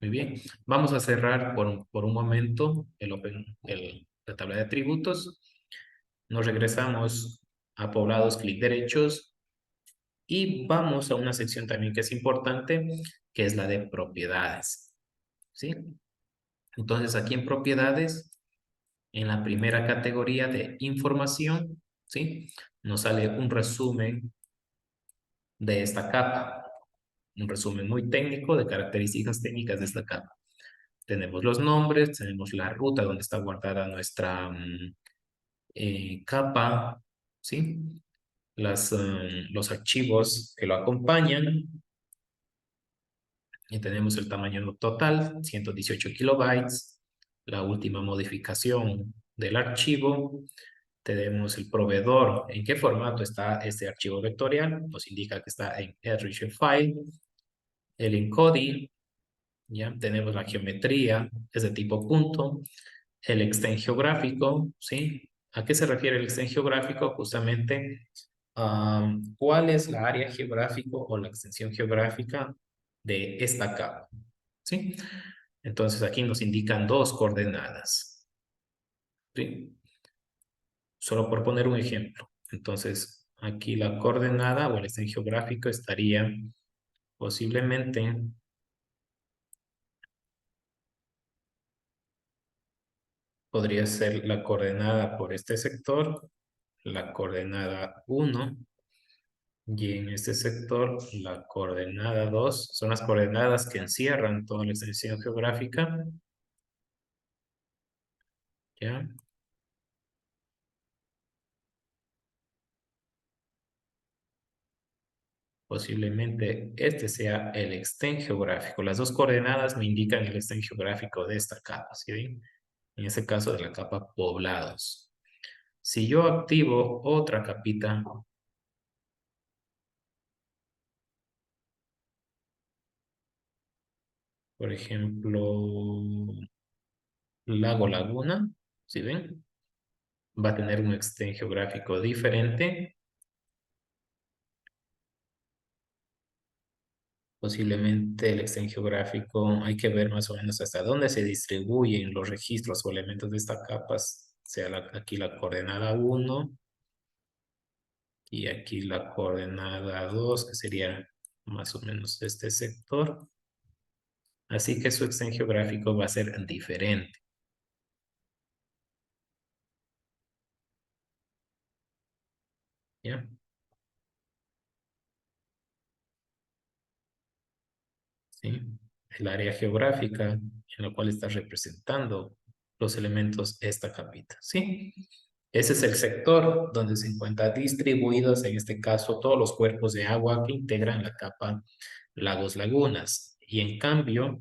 Muy bien, vamos a cerrar por un momento la tabla de atributos. Nos regresamos a poblados, clic derechos y vamos a una sección también que es importante, que es la de propiedades, ¿sí? Entonces aquí en propiedades, en la primera categoría de información, ¿sí? Nos sale un resumen de esta capa, un resumen muy técnico de características técnicas de esta capa. Tenemos los nombres, tenemos la ruta donde está guardada nuestra capa, ¿sí? Los archivos que lo acompañan y tenemos el tamaño total, 118 kilobytes, la última modificación del archivo, tenemos el proveedor, en qué formato está este archivo vectorial, nos indica que está en enriched file, el encoding, ¿ya? Tenemos la geometría, es de tipo punto, el extent geográfico, ¿sí? ¿A qué se refiere el extent geográfico? Justamente, ¿cuál es la área geográfica o la extensión geográfica de esta capa? ¿Sí? Entonces aquí nos indican dos coordenadas, ¿sí? Solo por poner un ejemplo. Entonces, aquí la coordenada o el extent geográfico estaría posiblemente, un podría ser la coordenada por este sector, la coordenada 1, y en este sector la coordenada 2. Son las coordenadas que encierran toda la extensión geográfica. ¿Ya? Posiblemente este sea el exten geográfico. Las dos coordenadas me indican el exten geográfico de esta capa, ¿sí ven? En este caso de la capa poblados. Si yo activo otra capita, por ejemplo, lago Laguna, ¿sí ven? Va a tener un exten geográfico diferente. Posiblemente el exten geográfico, hay que ver más o menos hasta dónde se distribuyen los registros o elementos de esta capa, sea aquí la coordenada 1 y aquí la coordenada 2, que sería más o menos este sector. Así que su exten geográfico va a ser diferente, ¿ya? ¿Sí? El área geográfica en la cual está representando los elementos esta capita, ¿sí? Ese es el sector donde se encuentran distribuidos, en este caso, todos los cuerpos de agua que integran la capa lagos lagunas. Y en cambio,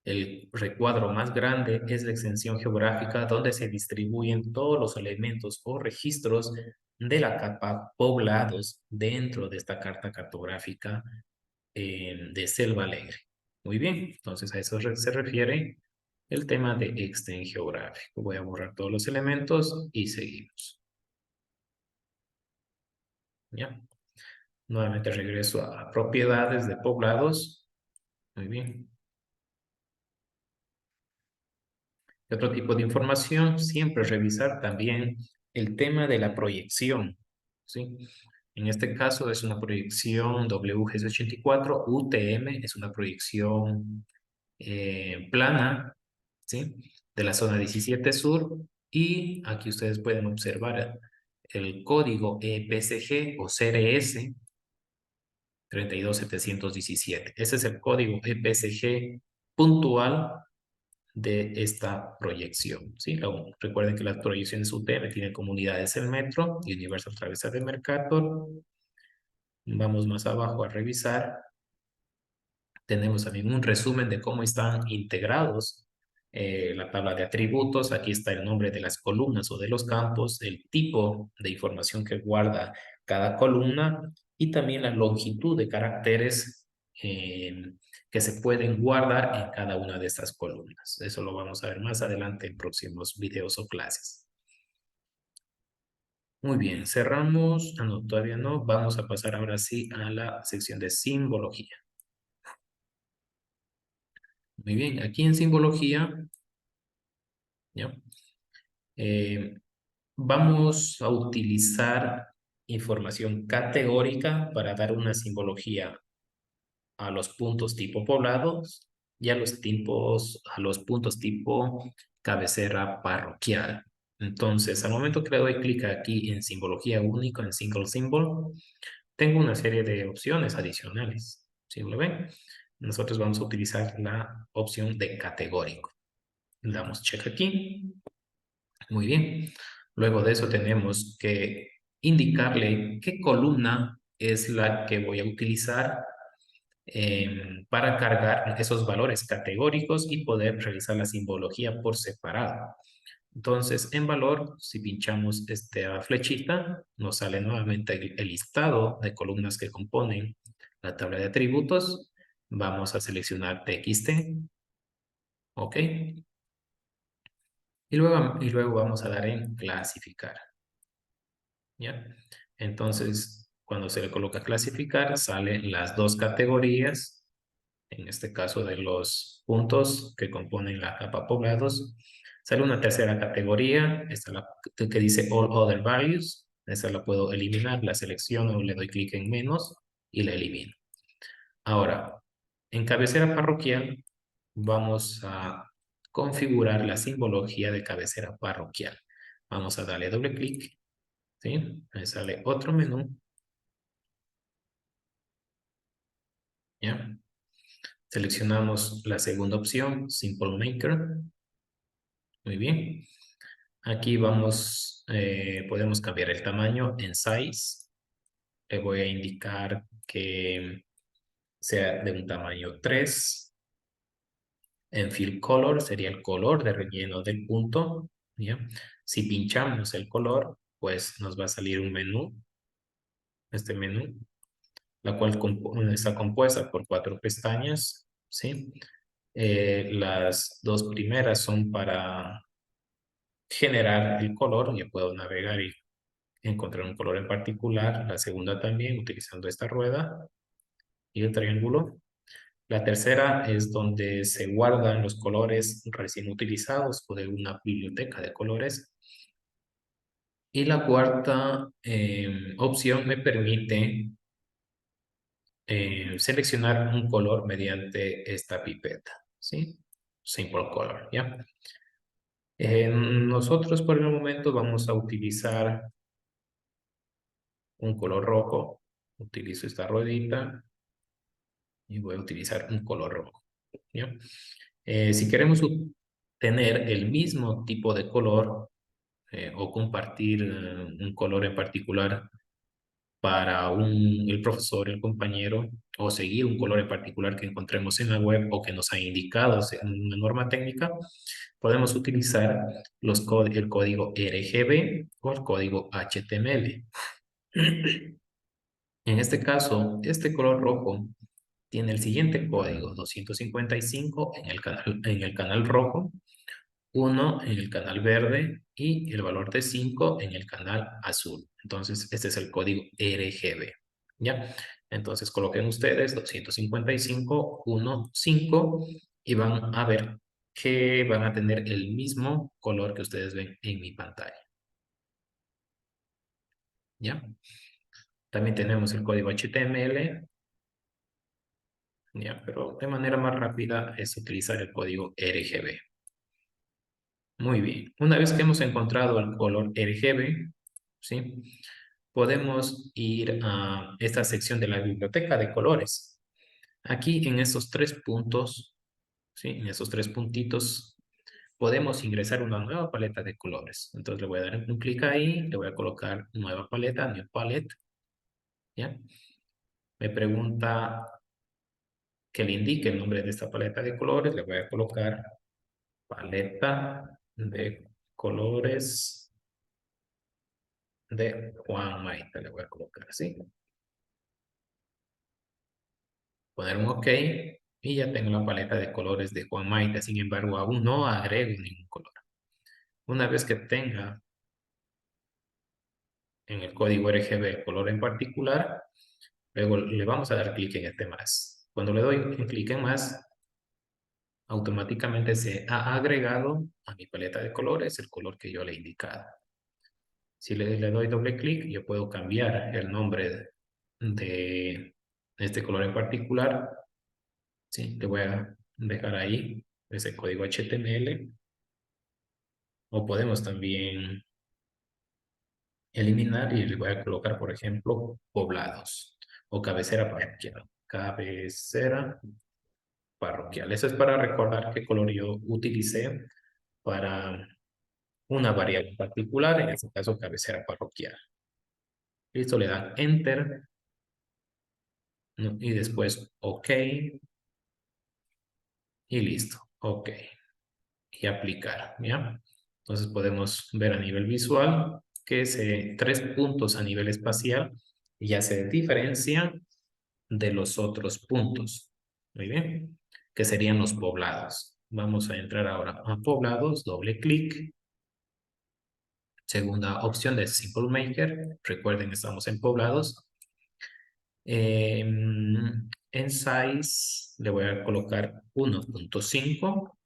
el recuadro más grande es la extensión geográfica donde se distribuyen todos los elementos o registros de la capa poblados dentro de esta carta cartográfica de Selva Alegre. Muy bien, entonces a eso se refiere el tema de exten geográfico. Voy a borrar todos los elementos y seguimos. ¿Ya? Nuevamente regreso a propiedades de poblados. Muy bien. Otro tipo de información, siempre revisar también el tema de la proyección, ¿sí? En este caso es una proyección WGS84, UTM, es una proyección plana, ¿sí? De la zona 17 sur, y aquí ustedes pueden observar el código EPCG o CRS 32717. Ese es el código EPCG puntual de esta proyección, ¿sí? Recuerden que las proyecciones UTM tienen como unidades el metro y Universal Traversal de Mercator. Vamos más abajo a revisar. Tenemos también un resumen de cómo están integrados la tabla de atributos. Aquí está el nombre de las columnas o de los campos, el tipo de información que guarda cada columna y también la longitud de caracteres que se pueden guardar en cada una de estas columnas. Eso lo vamos a ver más adelante en próximos videos o clases. Muy bien, cerramos. Ah, no, todavía no. Vamos a pasar ahora sí a la sección de simbología. Muy bien, aquí en simbología, ¿ya? Eh, vamos a utilizar información categórica para dar una simbología a los puntos tipo poblados y a los puntos tipo cabecera parroquial. Entonces, al momento que le doy clic aquí en simbología única, en single symbol, tengo una serie de opciones adicionales. ¿Sí lo ven? Nosotros vamos a utilizar la opción de categórico. Le damos check aquí. Muy bien. Luego de eso tenemos que indicarle qué columna es la que voy a utilizar para cargar esos valores categóricos y poder realizar la simbología por separado. Entonces, en valor, si pinchamos esta flechita, nos sale nuevamente el listado de columnas que componen la tabla de atributos. Vamos a seleccionar TXT. ¿Ok? Y luego vamos a dar en clasificar. ¿Ya? Entonces, cuando se le coloca clasificar, salen las dos categorías, en este caso de los puntos que componen la capa poblados. Sale una tercera categoría, esta es la que dice All Other Values. Esa la puedo eliminar, la selecciono, le doy clic en menos y la elimino. Ahora, en cabecera parroquial, vamos a configurar la simbología de cabecera parroquial. Vamos a darle doble clic, ¿sí? Me sale otro menú, ¿ya? Seleccionamos la segunda opción, Simple Maker. Muy bien. Aquí vamos, podemos cambiar el tamaño en size. Le voy a indicar que sea de un tamaño 3. En fill color sería el color de relleno del punto, ¿ya? Si pinchamos el color, pues nos va a salir un menú, este menú, la cual está compuesta por 4 pestañas, ¿sí? Las dos primeras son para generar el color, yo puedo navegar y encontrar un color en particular. La segunda también, utilizando esta rueda y el triángulo. La tercera es donde se guardan los colores recién utilizados o de una biblioteca de colores. Y la cuarta opción me permite seleccionar un color mediante esta pipeta, ¿sí? Simple Color, ¿ya? Nosotros por el momento vamos a utilizar un color rojo. Utilizo esta ruedita y voy a utilizar un color rojo, ¿ya? Si queremos tener el mismo tipo de color o compartir un color en particular para el profesor, el compañero, o seguir un color en particular que encontremos en la web o que nos ha indicado en una norma técnica, podemos utilizar el código RGB o el código HTML. En este caso, este color rojo tiene el siguiente código: 255 en el canal rojo, 1 en el canal verde y el valor de 5 en el canal azul. Entonces, este es el código RGB, ¿ya? Entonces, coloquen ustedes 255.1.5 y van a ver que van a tener el mismo color que ustedes ven en mi pantalla, ¿ya? También tenemos el código HTML, ¿ya? Pero de manera más rápida es utilizar el código RGB. Muy bien. Una vez que hemos encontrado el color RGB, ¿sí? Podemos ir a esta sección de la biblioteca de colores. Aquí en esos 3 puntos, ¿sí? En esos 3 puntitos, podemos ingresar una nueva paleta de colores. Entonces le voy a dar un clic ahí, le voy a colocar nueva paleta, New Palette, ¿ya? Me pregunta que le indique el nombre de esta paleta de colores, le voy a colocar paleta de colores de Juan Maite, le voy a colocar así. Poner un OK y ya tengo la paleta de colores de Juan Maite. Sin embargo, aún no agrego ningún color. Una vez que tenga en el código RGB el color en particular, luego le vamos a dar clic en este más. Cuando le doy un clic en más, automáticamente se ha agregado a mi paleta de colores el color que yo le he indicado. Si le doy doble clic, yo puedo cambiar el nombre de este color en particular. Sí, le voy a dejar ahí ese código HTML. O podemos también eliminar y le voy a colocar, por ejemplo, poblados o cabecera parroquial. Cabecera parroquial. Eso es para recordar qué color yo utilicé para una variable particular, en este caso cabecera parroquial. Listo, le dan Enter, ¿no? Y después OK y listo, OK. Y aplicar, ¿ya? Entonces podemos ver a nivel visual que ese 3 puntos a nivel espacial ya se diferencian de los otros puntos. Muy bien, que serían los poblados. Vamos a entrar ahora a poblados, doble clic. Segunda opción de Simple Maker. Recuerden que estamos en poblados. En size le voy a colocar 1.5.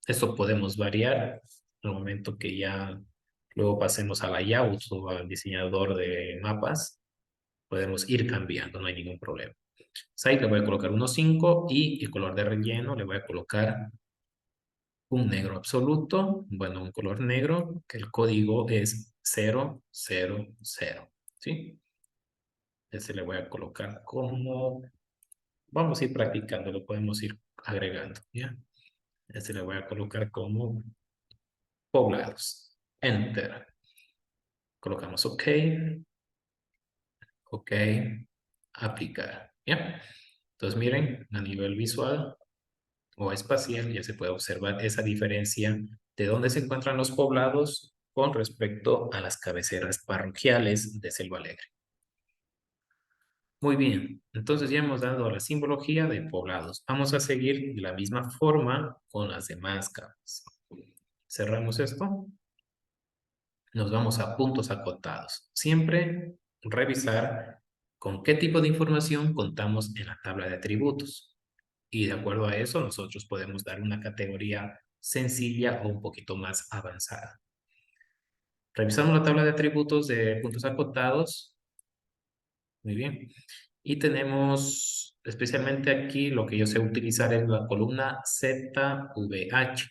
Esto podemos variar en el momento que ya luego pasemos a layout o al diseñador de mapas. Podemos ir cambiando, no hay ningún problema. Size le voy a colocar 1.5 y el color de relleno le voy a colocar un negro absoluto, bueno, un color negro, que el código es 000, ¿sí? Ese le voy a colocar como, vamos a ir practicando, lo podemos ir agregando, ¿ya? Este le voy a colocar como poblados. Enter. Colocamos OK, OK, aplicar, ¿ya? Entonces miren, a nivel visual o espacial ya se puede observar esa diferencia de dónde se encuentran los poblados con respecto a las cabeceras parroquiales de Selva Alegre. Muy bien, entonces ya hemos dado la simbología de poblados. Vamos a seguir de la misma forma con las demás capas. Cerramos esto. Nos vamos a puntos acotados. Siempre revisar con qué tipo de información contamos en la tabla de atributos. Y de acuerdo a eso, nosotros podemos dar una categoría sencilla o un poquito más avanzada. Revisamos la tabla de atributos de puntos acotados. Muy bien. Y tenemos especialmente aquí lo que yo sé utilizar es la columna ZVH.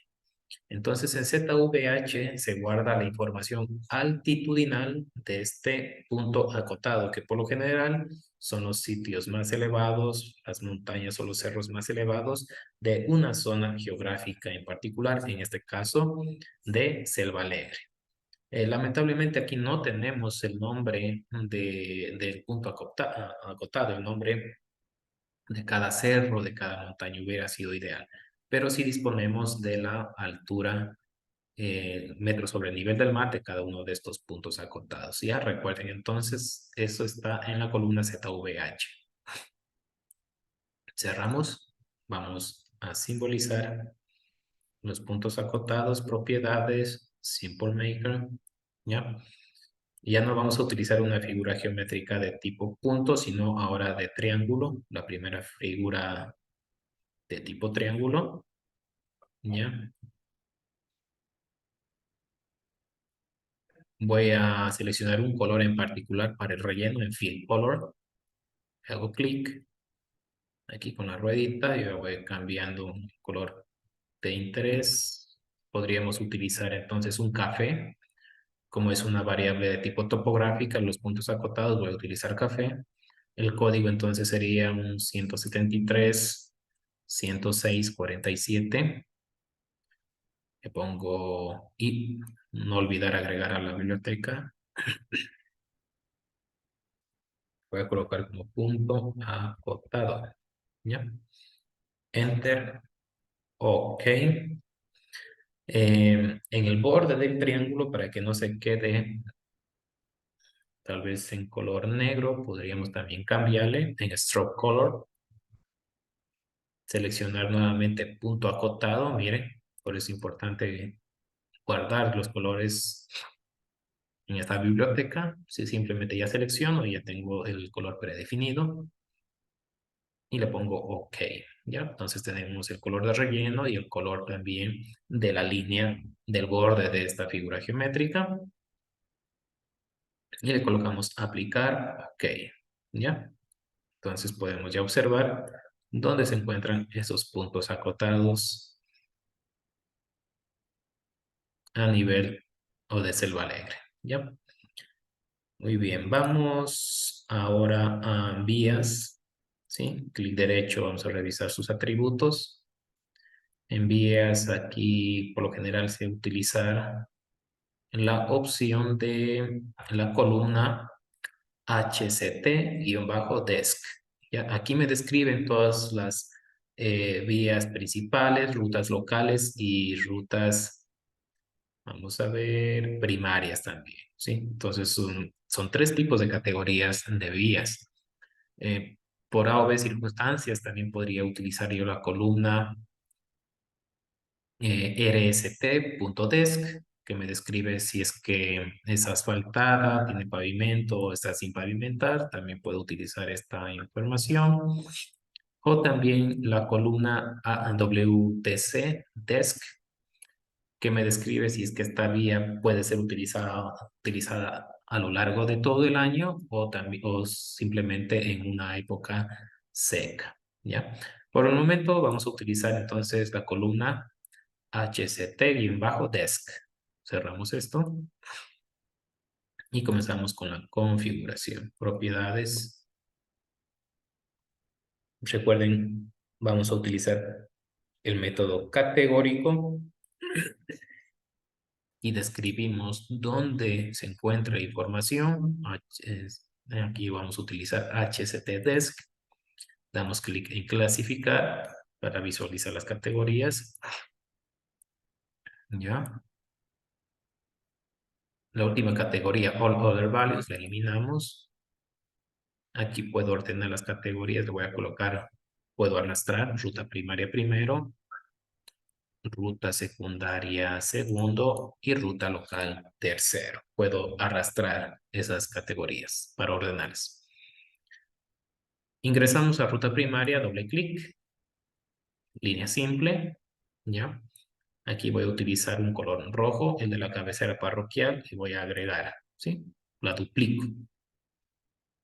Entonces en ZVH se guarda la información altitudinal de este punto acotado, que por lo general son los sitios más elevados, las montañas o los cerros más elevados de una zona geográfica en particular, en este caso de Selva Alegre. Lamentablemente aquí no tenemos el nombre del punto acotado, el nombre de cada cerro, de cada montaña hubiera sido ideal, pero sí disponemos de la altura metros sobre el nivel del mar de cada uno de estos puntos acotados. Ya recuerden, entonces, eso está en la columna ZVH. Cerramos. Vamos a simbolizar los puntos acotados, propiedades, Simple Maker, ¿ya? Ya no vamos a utilizar una figura geométrica de tipo punto, sino ahora de triángulo, la primera figura de tipo triángulo, ¿ya? Voy a seleccionar un color en particular para el relleno en Fill Color. Hago clic aquí con la ruedita y voy cambiando un color de interés. Podríamos utilizar entonces un café. Como es una variable de tipo topográfica, los puntos acotados voy a utilizar café. El código entonces sería un 173, 106, 47. Le pongo y no olvidar agregar a la biblioteca. Voy a colocar como punto acotado. ¿Ya? Enter. OK. En el borde del triángulo, para que no se quede tal vez en color negro, podríamos también cambiarle en Stroke Color. Seleccionar nuevamente punto acotado. Miren, por eso es importante guardar los colores en esta biblioteca. Si simplemente ya selecciono, ya tengo el color predefinido y le pongo OK. ¿Ya? Entonces tenemos el color de relleno y el color también de la línea del borde de esta figura geométrica. Y le colocamos aplicar, OK. ¿Ya? Entonces podemos ya observar dónde se encuentran esos puntos acotados a nivel o de Selva Alegre. ¿Ya? Muy bien, vamos ahora a vías. ¿Sí? Clic derecho, vamos a revisar sus atributos. En vías aquí por lo general se utiliza la opción de la columna HCT-desk. ¿Ya? Aquí me describen todas las vías principales, rutas locales y rutas, vamos a ver, primarias también. ¿Sí? Entonces son tres tipos de categorías de vías. Por A o B circunstancias también podría utilizar yo la columna rst.desk, que me describe si es que es asfaltada, tiene pavimento o está sin pavimentar. También puedo utilizar esta información. O también la columna AWTC Desk, que me describe si es que esta vía puede ser utilizada a lo largo de todo el año o, también, o simplemente en una época seca. ¿Ya? Por el momento vamos a utilizar entonces la columna hct-desk. Cerramos esto y comenzamos con la configuración. Propiedades. Recuerden, vamos a utilizar el método categórico y describimos dónde se encuentra la información. Aquí vamos a utilizar hct-desk. Damos clic en clasificar para visualizar las categorías. ¿Ya? La última categoría, All Other Values, la eliminamos. Aquí puedo ordenar las categorías, le voy a colocar, puedo arrastrar ruta primaria primero, ruta secundaria segundo y ruta local tercero. Puedo arrastrar esas categorías para ordenarlas. Ingresamos a ruta primaria, doble clic, línea simple, ¿ya? Aquí voy a utilizar un color rojo, el de la cabecera parroquial, y voy a agregar, ¿sí? La duplico.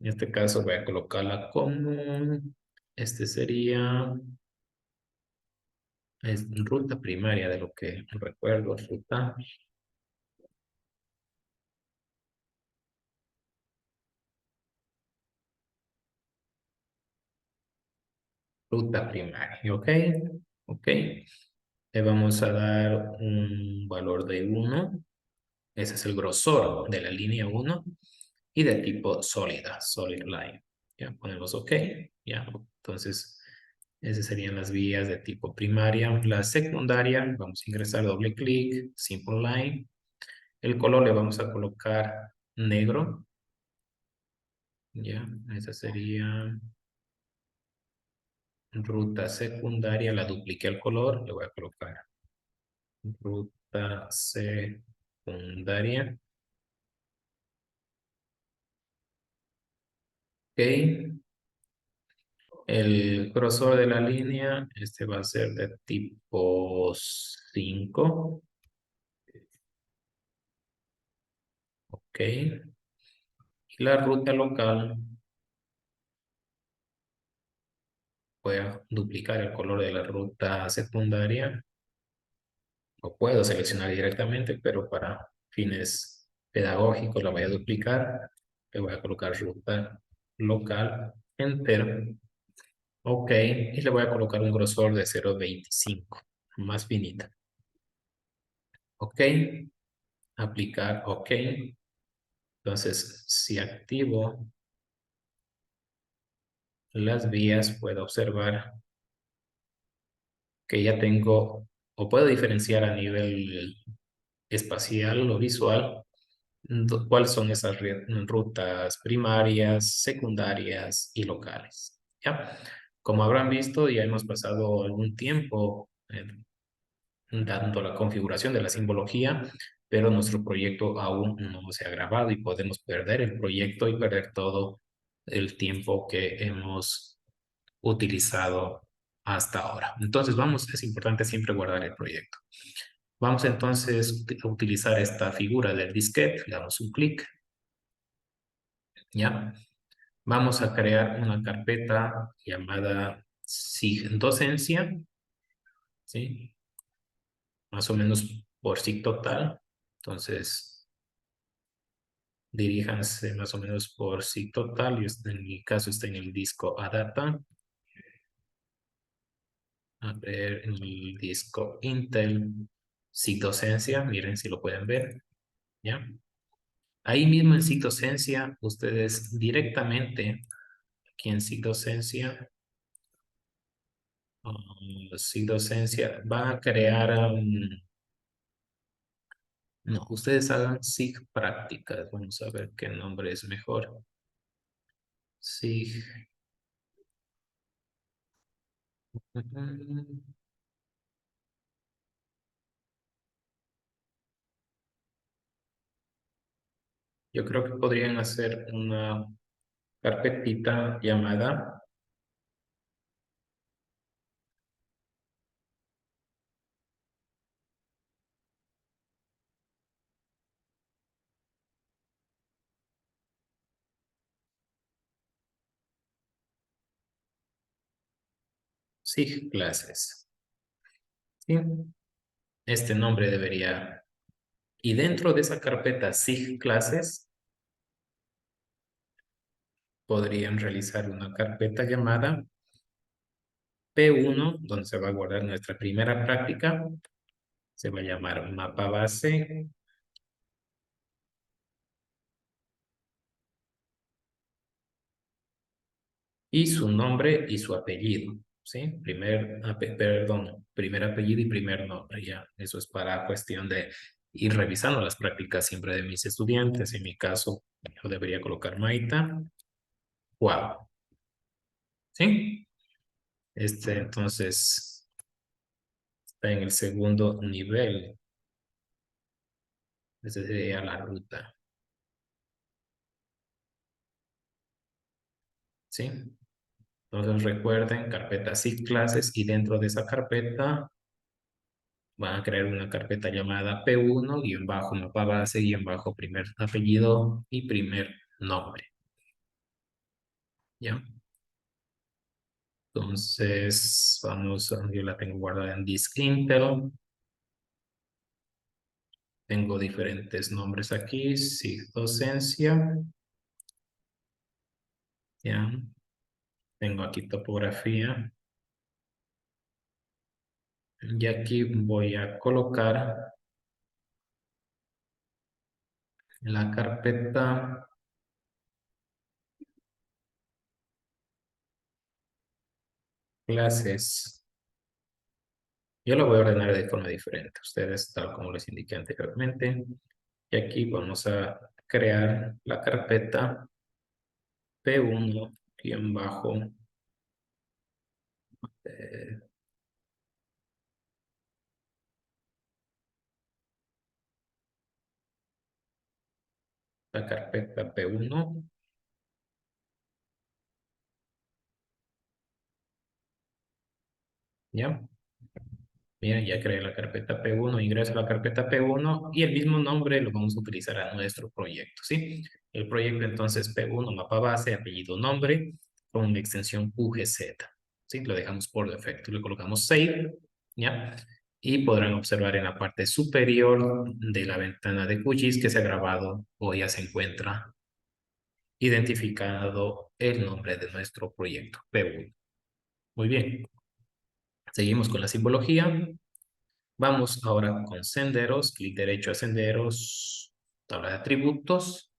En este caso voy a colocarla como, este sería, es ruta primaria de lo que recuerdo, ruta primaria, ¿ok? Ok. Le vamos a dar un valor de 1. Ese es el grosor de la línea 1 y de tipo sólida, solid line. Ya ponemos OK. Ya, entonces, esas serían las vías de tipo primaria. La secundaria, vamos a ingresar doble clic, simple line. El color le vamos a colocar negro. Ya, esa sería ruta secundaria. La dupliqué el color, le voy a colocar ruta secundaria. Ok. El grosor de la línea, este va a ser de tipo 5. Ok. Y la ruta local, voy a duplicar el color de la ruta secundaria. O puedo seleccionar directamente, pero para fines pedagógicos la voy a duplicar. Le voy a colocar ruta local, enter. Ok. Y le voy a colocar un grosor de 0,25, más finita. Ok. Aplicar, ok. Entonces, si activo las vías, puedo observar que ya tengo, o puedo diferenciar a nivel espacial o visual, cuáles son esas rutas primarias, secundarias y locales. ¿Ya? Como habrán visto, ya hemos pasado algún tiempo dando la configuración de la simbología, pero nuestro proyecto aún no se ha grabado y podemos perder el proyecto y perder todo el tiempo que hemos utilizado hasta ahora. Entonces, vamos, es importante siempre guardar el proyecto. Vamos entonces a utilizar esta figura del disquete, le damos un clic, ¿ya? Vamos a crear una carpeta llamada SIG docencia, ¿sí? Más o menos por SIG total. Entonces, diríjanse más o menos por SIG total. En mi caso está en el disco ADATA. A ver, en el disco Intel SIG docencia, miren si lo pueden ver, ¿ya? Ahí mismo en SIG docencia, ustedes directamente, aquí en SIG docencia, SIG docencia, van a crear no, ustedes hagan SIG prácticas. Vamos a ver qué nombre es mejor. SIG. mm, Yo creo que podrían hacer una carpetita llamada SIG clases. ¿Sí? este nombre debería... Y dentro de esa carpeta SIG clases, podrían realizar una carpeta llamada P1, donde se va a guardar nuestra primera práctica. Se va a llamar mapa base y su nombre y su apellido, ¿sí? Perdón, primer apellido y primer nombre, ya. Eso es para cuestión de ir revisando las prácticas siempre de mis estudiantes. En mi caso, yo debería colocar Maita. Wow, ¿sí? Entonces, está en el segundo nivel. Esa sería la ruta, ¿sí? Entonces recuerden, carpeta SIG clases y dentro de esa carpeta van a crear una carpeta llamada P1, guión bajo mapa base, guión bajo primer apellido y primer nombre. ¿Ya? Entonces, yo la tengo guardada en Disk Intel. Tengo diferentes nombres aquí, SIG docencia. ¿Ya? Tengo aquí topografía. Y aquí voy a colocar la carpeta clases. Yo lo voy a ordenar de forma diferente. Ustedes, tal como les indiqué anteriormente. Y aquí vamos a crear la carpeta P1, guión bajo, eh, la carpeta P1. ¿Ya? Bien, ya creé la carpeta P1, ingreso a la carpeta P1 y el mismo nombre lo vamos a utilizar a nuestro proyecto, ¿sí? El proyecto entonces P1, mapa base, apellido, nombre, con la extensión QGZ, ¿sí? Lo dejamos por defecto, le colocamos Save, ¿ya? Y podrán observar en la parte superior de la ventana de QGIS que se ha grabado o ya se encuentra identificado el nombre de nuestro proyecto P1. Muy bien, seguimos con la simbología. Vamos ahora con senderos, clic derecho a senderos, tabla de atributos.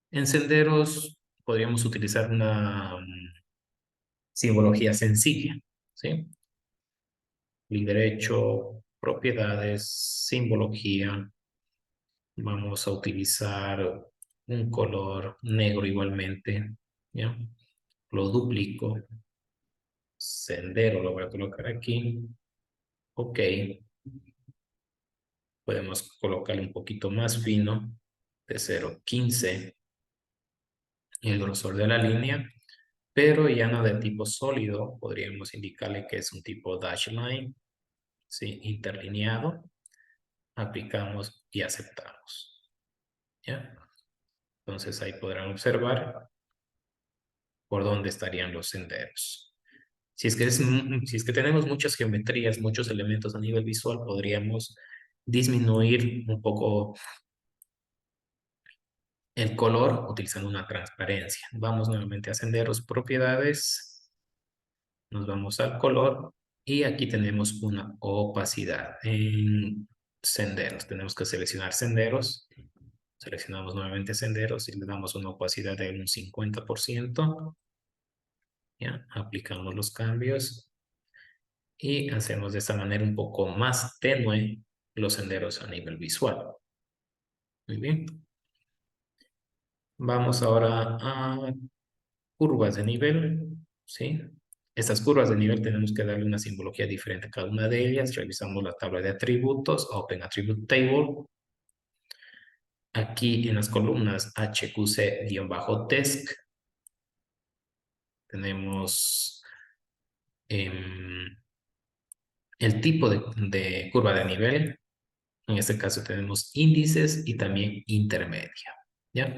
En senderos podríamos utilizar una simbología sencilla, ¿sí? Clic derecho, propiedades, simbología. Vamos a utilizar un color negro igualmente, ¿ya? Lo duplico, sendero lo voy a colocar aquí. Ok, podemos colocarle un poquito más fino, de 0,15 el grosor de la línea, pero ya no de tipo sólido, podríamos indicarle que es un tipo dash line, ¿sí? Interlineado. Aplicamos y aceptamos, ¿ya? Entonces ahí podrán observar por dónde estarían los senderos. Si es que tenemos muchas geometrías, muchos elementos a nivel visual, podríamos disminuir un poco el color utilizando una transparencia. Vamos nuevamente a senderos, propiedades, nos vamos al color y aquí tenemos una opacidad en senderos. Tenemos que seleccionar senderos. Seleccionamos nuevamente senderos y le damos una opacidad de un 50%. ¿Ya? Aplicamos los cambios y hacemos de esta manera un poco más tenue los senderos a nivel visual. Muy bien. Vamos ahora a curvas de nivel, ¿sí? Estas curvas de nivel tenemos que darle una simbología diferente a cada una de ellas. Revisamos la tabla de atributos, Open Attribute Table. Aquí en las columnas HQC-desk tenemos el tipo de curva de nivel. En este caso tenemos índices y también intermedia, ¿ya?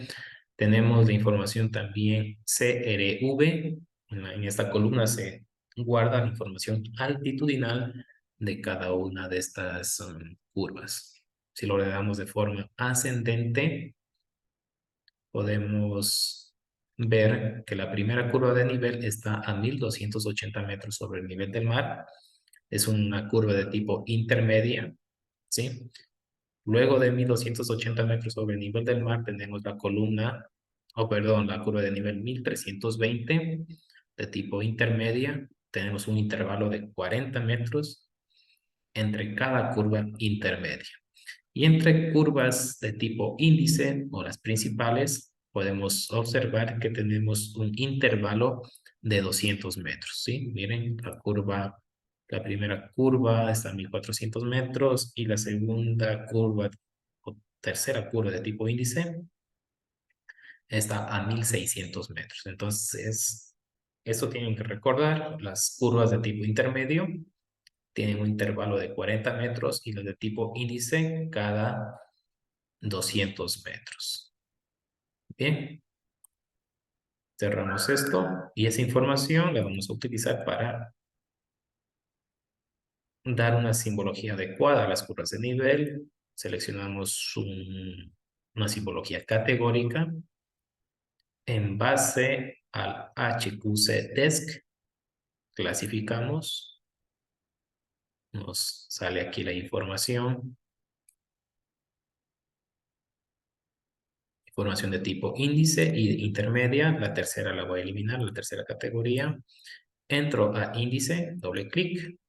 Tenemos la información también CRV. En esta columna se guarda la información altitudinal de cada una de estas curvas. Si lo ordenamos de forma ascendente, podemos ver que la primera curva de nivel está a 1280 metros sobre el nivel del mar. Es una curva de tipo intermedia, ¿sí? Luego de 1280 metros sobre el nivel del mar tenemos la columna, perdón, la curva de nivel 1320 de tipo intermedia. Tenemos un intervalo de 40 metros entre cada curva intermedia. Y entre curvas de tipo índice o las principales, podemos observar que tenemos un intervalo de 200 metros, ¿sí? Miren, la primera curva está a 1400 metros y la segunda curva o tercera curva de tipo índice está a 1600 metros. Entonces, eso tienen que recordar, las curvas de tipo intermedio tienen un intervalo de 40 metros y las de tipo índice cada 200 metros. Bien, cerramos esto y esa información la vamos a utilizar para dar una simbología adecuada a las curvas de nivel. Seleccionamos una simbología categórica en base al HQC Desk. Clasificamos, nos sale aquí la información de tipo índice y intermedia. La tercera la voy a eliminar, la tercera categoría. Entro a índice, doble clic,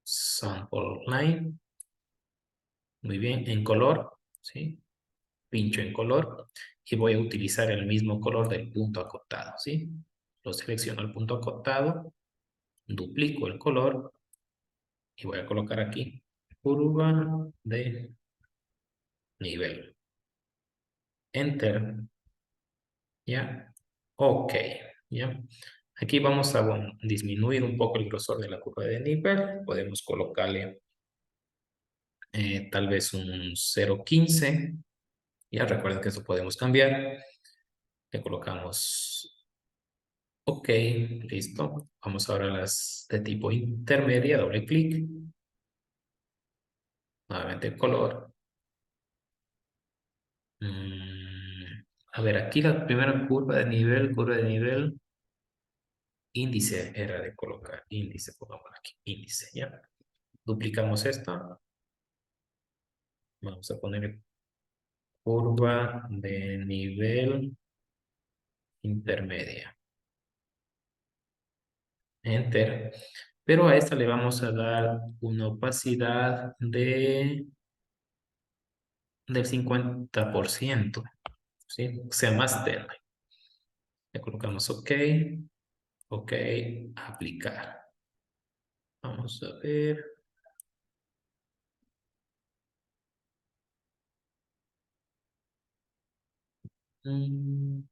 sample line, muy bien, en color, ¿sí? Pincho en color y voy a utilizar el mismo color del punto acotado, ¿sí? Lo selecciono el punto acotado, duplico el color y voy a colocar aquí curva de nivel. Enter, ¿ya? Ok, ¿ya? Aquí vamos a disminuir un poco el grosor de la curva de nivel. Podemos colocarle tal vez un 0,15. Ya recuerden que eso podemos cambiar. Le colocamos OK, listo. Vamos ahora a las de tipo intermedia, doble clic. Nuevamente el color. A ver, aquí la primera curva de nivel, índice era de colocar, índice, pongamos aquí, índice, ¿ya? Duplicamos esta. Vamos a poner curva de nivel intermedia. Enter. Pero a esta le vamos a dar una opacidad del 50%, ¿sí? O sea, más tenue. Le colocamos OK, OK, aplicar. Vamos a ver. Mm,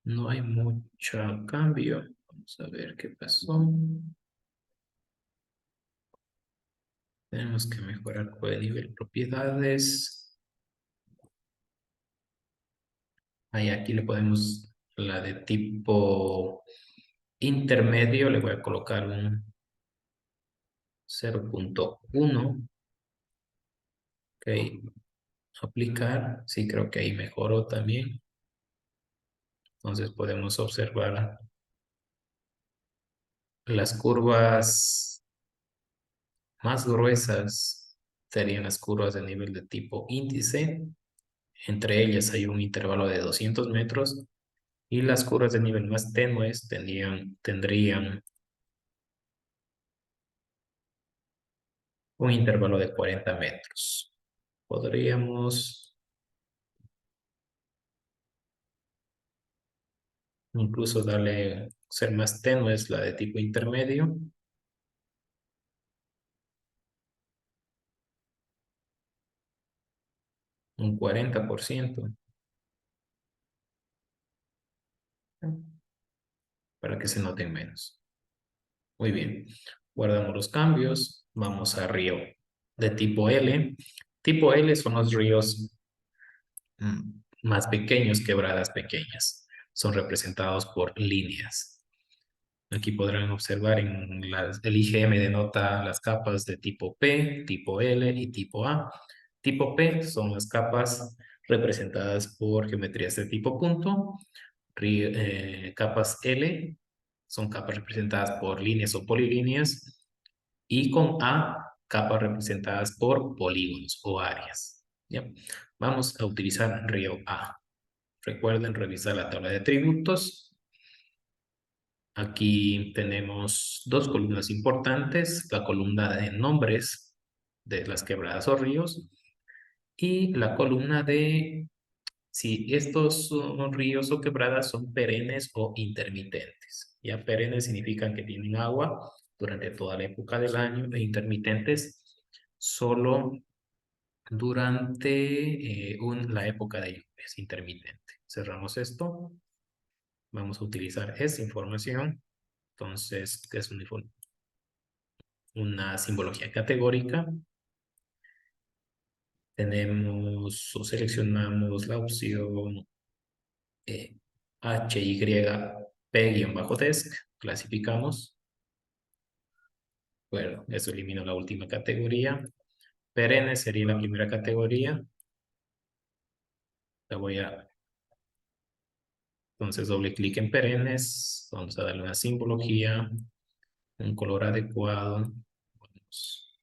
no hay mucho cambio. Vamos a ver qué pasó. Tenemos que mejorar con el nivel propiedades. Ahí aquí le podemos, la de tipo intermedio, le voy a colocar un 0,1. Ok, aplicar. Sí, creo que ahí mejoró también. Entonces podemos observar las curvas más gruesas serían las curvas de nivel de tipo índice. Entre ellas hay un intervalo de 200 metros y las curvas de nivel más tenues tendrían un intervalo de 40 metros. Podríamos incluso ser más tenues la de tipo intermedio. Un 40% para que se noten menos. Muy bien. Guardamos los cambios. Vamos a río de tipo L. Tipo L son los ríos más pequeños, quebradas pequeñas. Son representados por líneas. Aquí podrán observar el IgM denota las capas de tipo P, tipo L y tipo A. Tipo P son las capas representadas por geometrías de tipo punto. Capas L son capas representadas por líneas o polilíneas. Y con A, capas representadas por polígonos o áreas. ¿Ya? Vamos a utilizar río A. Recuerden revisar la tabla de atributos. Aquí tenemos dos columnas importantes, la columna de nombres de las quebradas o ríos y la columna de si estos son ríos o quebradas son perennes o intermitentes. Ya perennes significan que tienen agua durante toda la época del año e intermitentes solo durante la época de lluvias, intermitente. Cerramos esto. Vamos a utilizar esta información. Entonces, ¿qué es una simbología categórica? Tenemos o seleccionamos la opción HYP-desk, clasificamos. Bueno, eso elimina la última categoría. Perenne sería la primera categoría. La voy a... Entonces doble clic en perennes. Vamos a darle una simbología, un color adecuado. Vamos.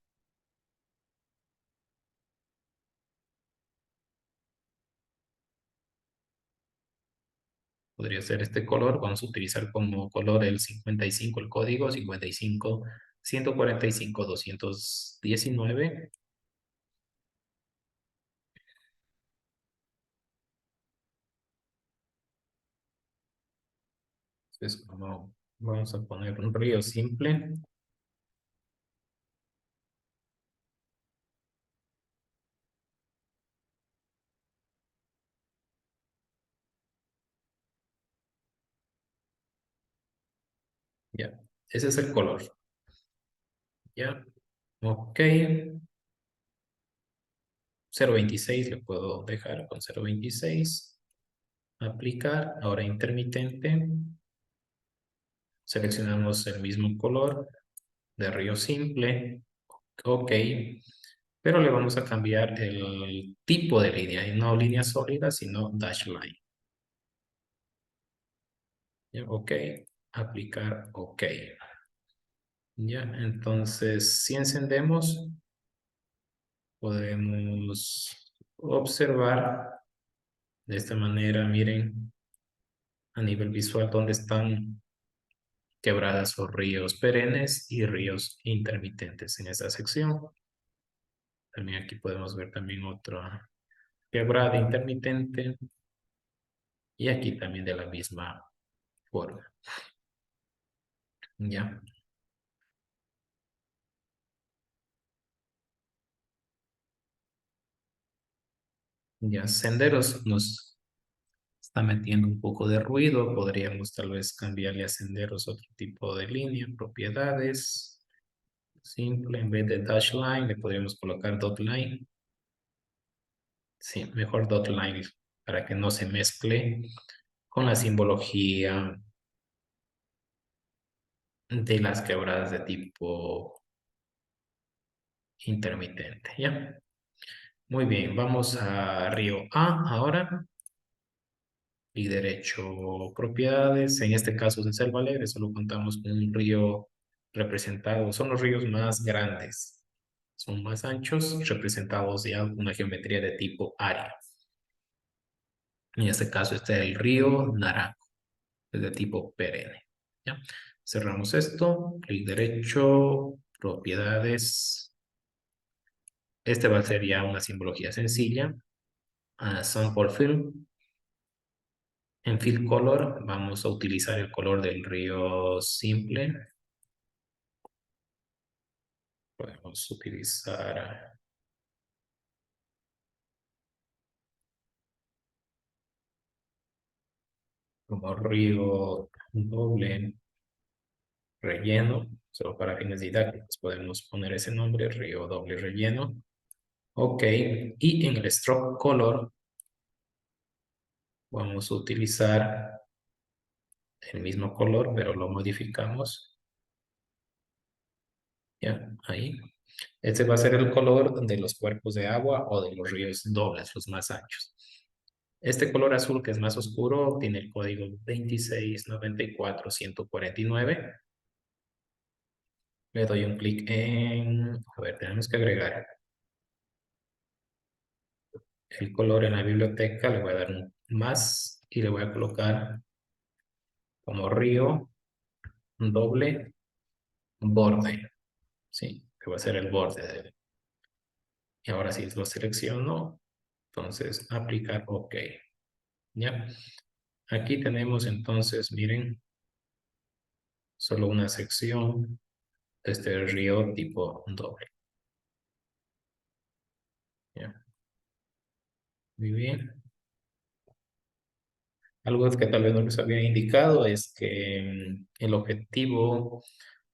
Podría ser este color. Vamos a utilizar como color el 55, el código 55 145 219. Entonces, como vamos a poner un río simple. Ya, ese es el color. Ya, ok. 0.26 le puedo dejar con 0.26. Aplicar. Ahora intermitente. Seleccionamos el mismo color de río simple. Ok. Pero le vamos a cambiar el tipo de línea. Y no línea sólida, sino dash line. Ya, ok. Aplicar. Ok. Ya, entonces, si encendemos, podemos observar de esta manera, miren, a nivel visual, dónde están quebradas o ríos perennes y ríos intermitentes en esta sección. También aquí podemos ver también otra quebrada intermitente y aquí también de la misma forma. Ya, ya senderos nos está metiendo un poco de ruido. Podríamos tal vez cambiarle a senderos otro tipo de línea, propiedades. Simple, en vez de dash line, le podríamos colocar dot line. Sí, mejor dot line para que no se mezcle con la simbología de las quebradas de tipo intermitente, ¿ya? Muy bien, vamos a río A ahora. Y derecho propiedades. En este caso de Selva Alegre solo contamos con un río representado. Son los ríos más grandes. Son más anchos, representados ya una geometría de tipo área. En este caso está el río Naranjo, es de tipo perenne. ¿Ya? Cerramos esto, clic derecho, propiedades. Este va a ser ya una simbología sencilla. Sample Fill. En Fill Color vamos a utilizar el color del río simple. Podemos utilizar como río doble relleno, solo para fines didácticos podemos poner ese nombre, río doble relleno. Ok, y en el stroke color vamos a utilizar el mismo color, pero lo modificamos. Ya, ahí. Este va a ser el color de los cuerpos de agua o de los ríos dobles, los más anchos. Este color azul que es más oscuro tiene el código 2694149. Le doy un clic a ver, tenemos que agregar el color en la biblioteca, le voy a dar un más y le voy a colocar como río doble borde, ¿sí? Que va a ser el borde y ahora sí lo selecciono, entonces aplicar OK, ¿ya? Aquí tenemos entonces, miren, solo una sección de este río tipo doble, ¿ya? Muy bien. Algo que tal vez no les había indicado es que el objetivo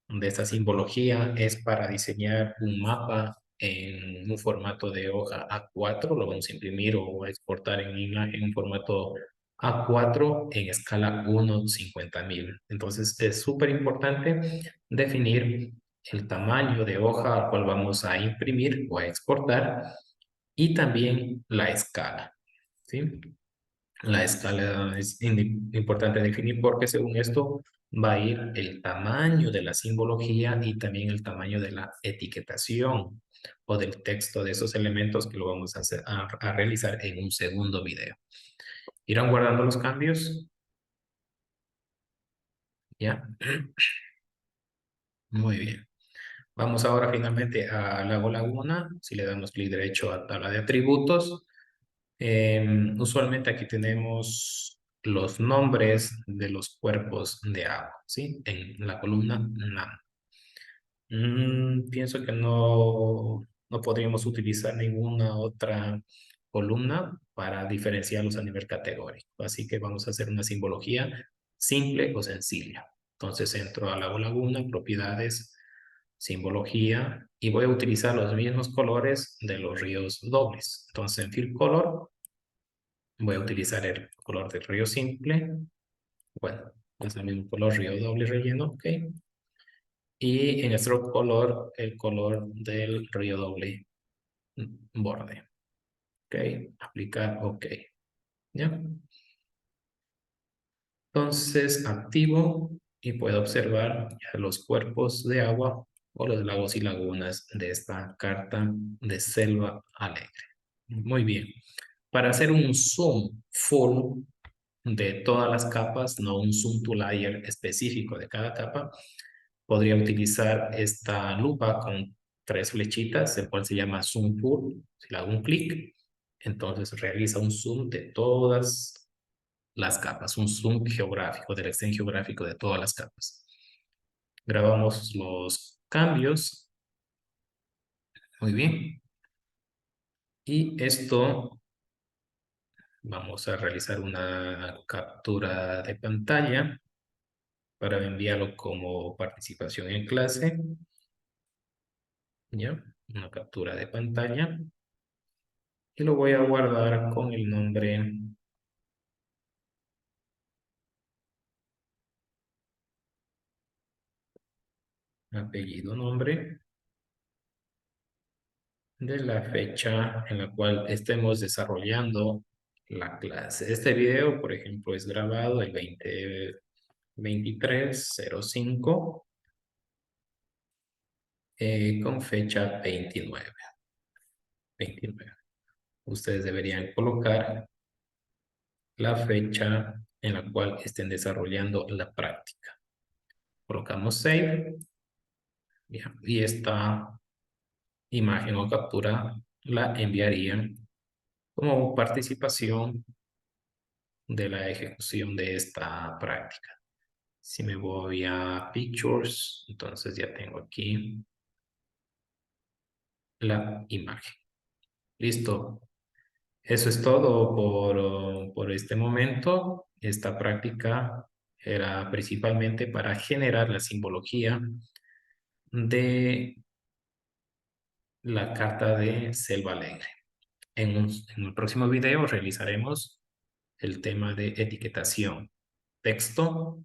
de esta simbología es para diseñar un mapa en un formato de hoja A4, lo vamos a imprimir o a exportar en imagen en un formato A4 en escala 1/50.000. Entonces es súper importante definir el tamaño de hoja al cual vamos a imprimir o a exportar y también la escala, ¿sí? La escala es importante definir porque según esto va a ir el tamaño de la simbología y también el tamaño de la etiquetación o del texto de esos elementos que lo vamos a hacer, a realizar en un segundo video. ¿Irán guardando los cambios? ¿Ya? Muy bien. Vamos ahora finalmente a Lago Laguna. Si le damos clic derecho a tabla de atributos, usualmente aquí tenemos los nombres de los cuerpos de agua, ¿sí? En la columna NaM. Pienso que no podríamos utilizar ninguna otra columna para diferenciarlos a nivel categórico. Así que vamos a hacer una simbología simple o sencilla. Entonces entro a Lago Laguna, propiedades, simbología, y voy a utilizar los mismos colores de los ríos dobles. Entonces en Fill Color voy a utilizar el color del río simple. Bueno, es el mismo color, río doble relleno, ok. Y en Stroke Color, el color del río doble borde. Ok, aplicar OK. ¿Ya? Entonces activo y puedo observar ya los cuerpos de agua o los lagos y lagunas de esta carta de Selva Alegre. Muy bien. Para hacer un zoom full de todas las capas, no un zoom to layer específico de cada capa, podría utilizar esta lupa con tres flechitas, el cual se llama zoom full. Si le hago un clic, entonces realiza un zoom de todas las capas, un zoom geográfico, del extent geográfico de todas las capas. Grabamos los cambios. Muy bien. Y esto vamos a realizar una captura de pantalla para enviarlo como participación en clase. ¿Ya? Una captura de pantalla. Y lo voy a guardar con el nombre, apellido, nombre de la fecha en la cual estemos desarrollando la clase. Este video, por ejemplo, es grabado el 2023-05 con fecha 29. Ustedes deberían colocar la fecha en la cual estén desarrollando la práctica. Colocamos Save. Bien, y esta imagen o captura la enviarían como participación de la ejecución de esta práctica. Si me voy a Pictures, entonces ya tengo aquí la imagen. Listo. Eso es todo por este momento. Esta práctica era principalmente para generar la simbología de la carta de Selva Alegre. En el próximo video realizaremos el tema de etiquetación, texto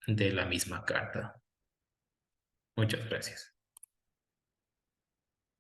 de la misma carta. Muchas gracias.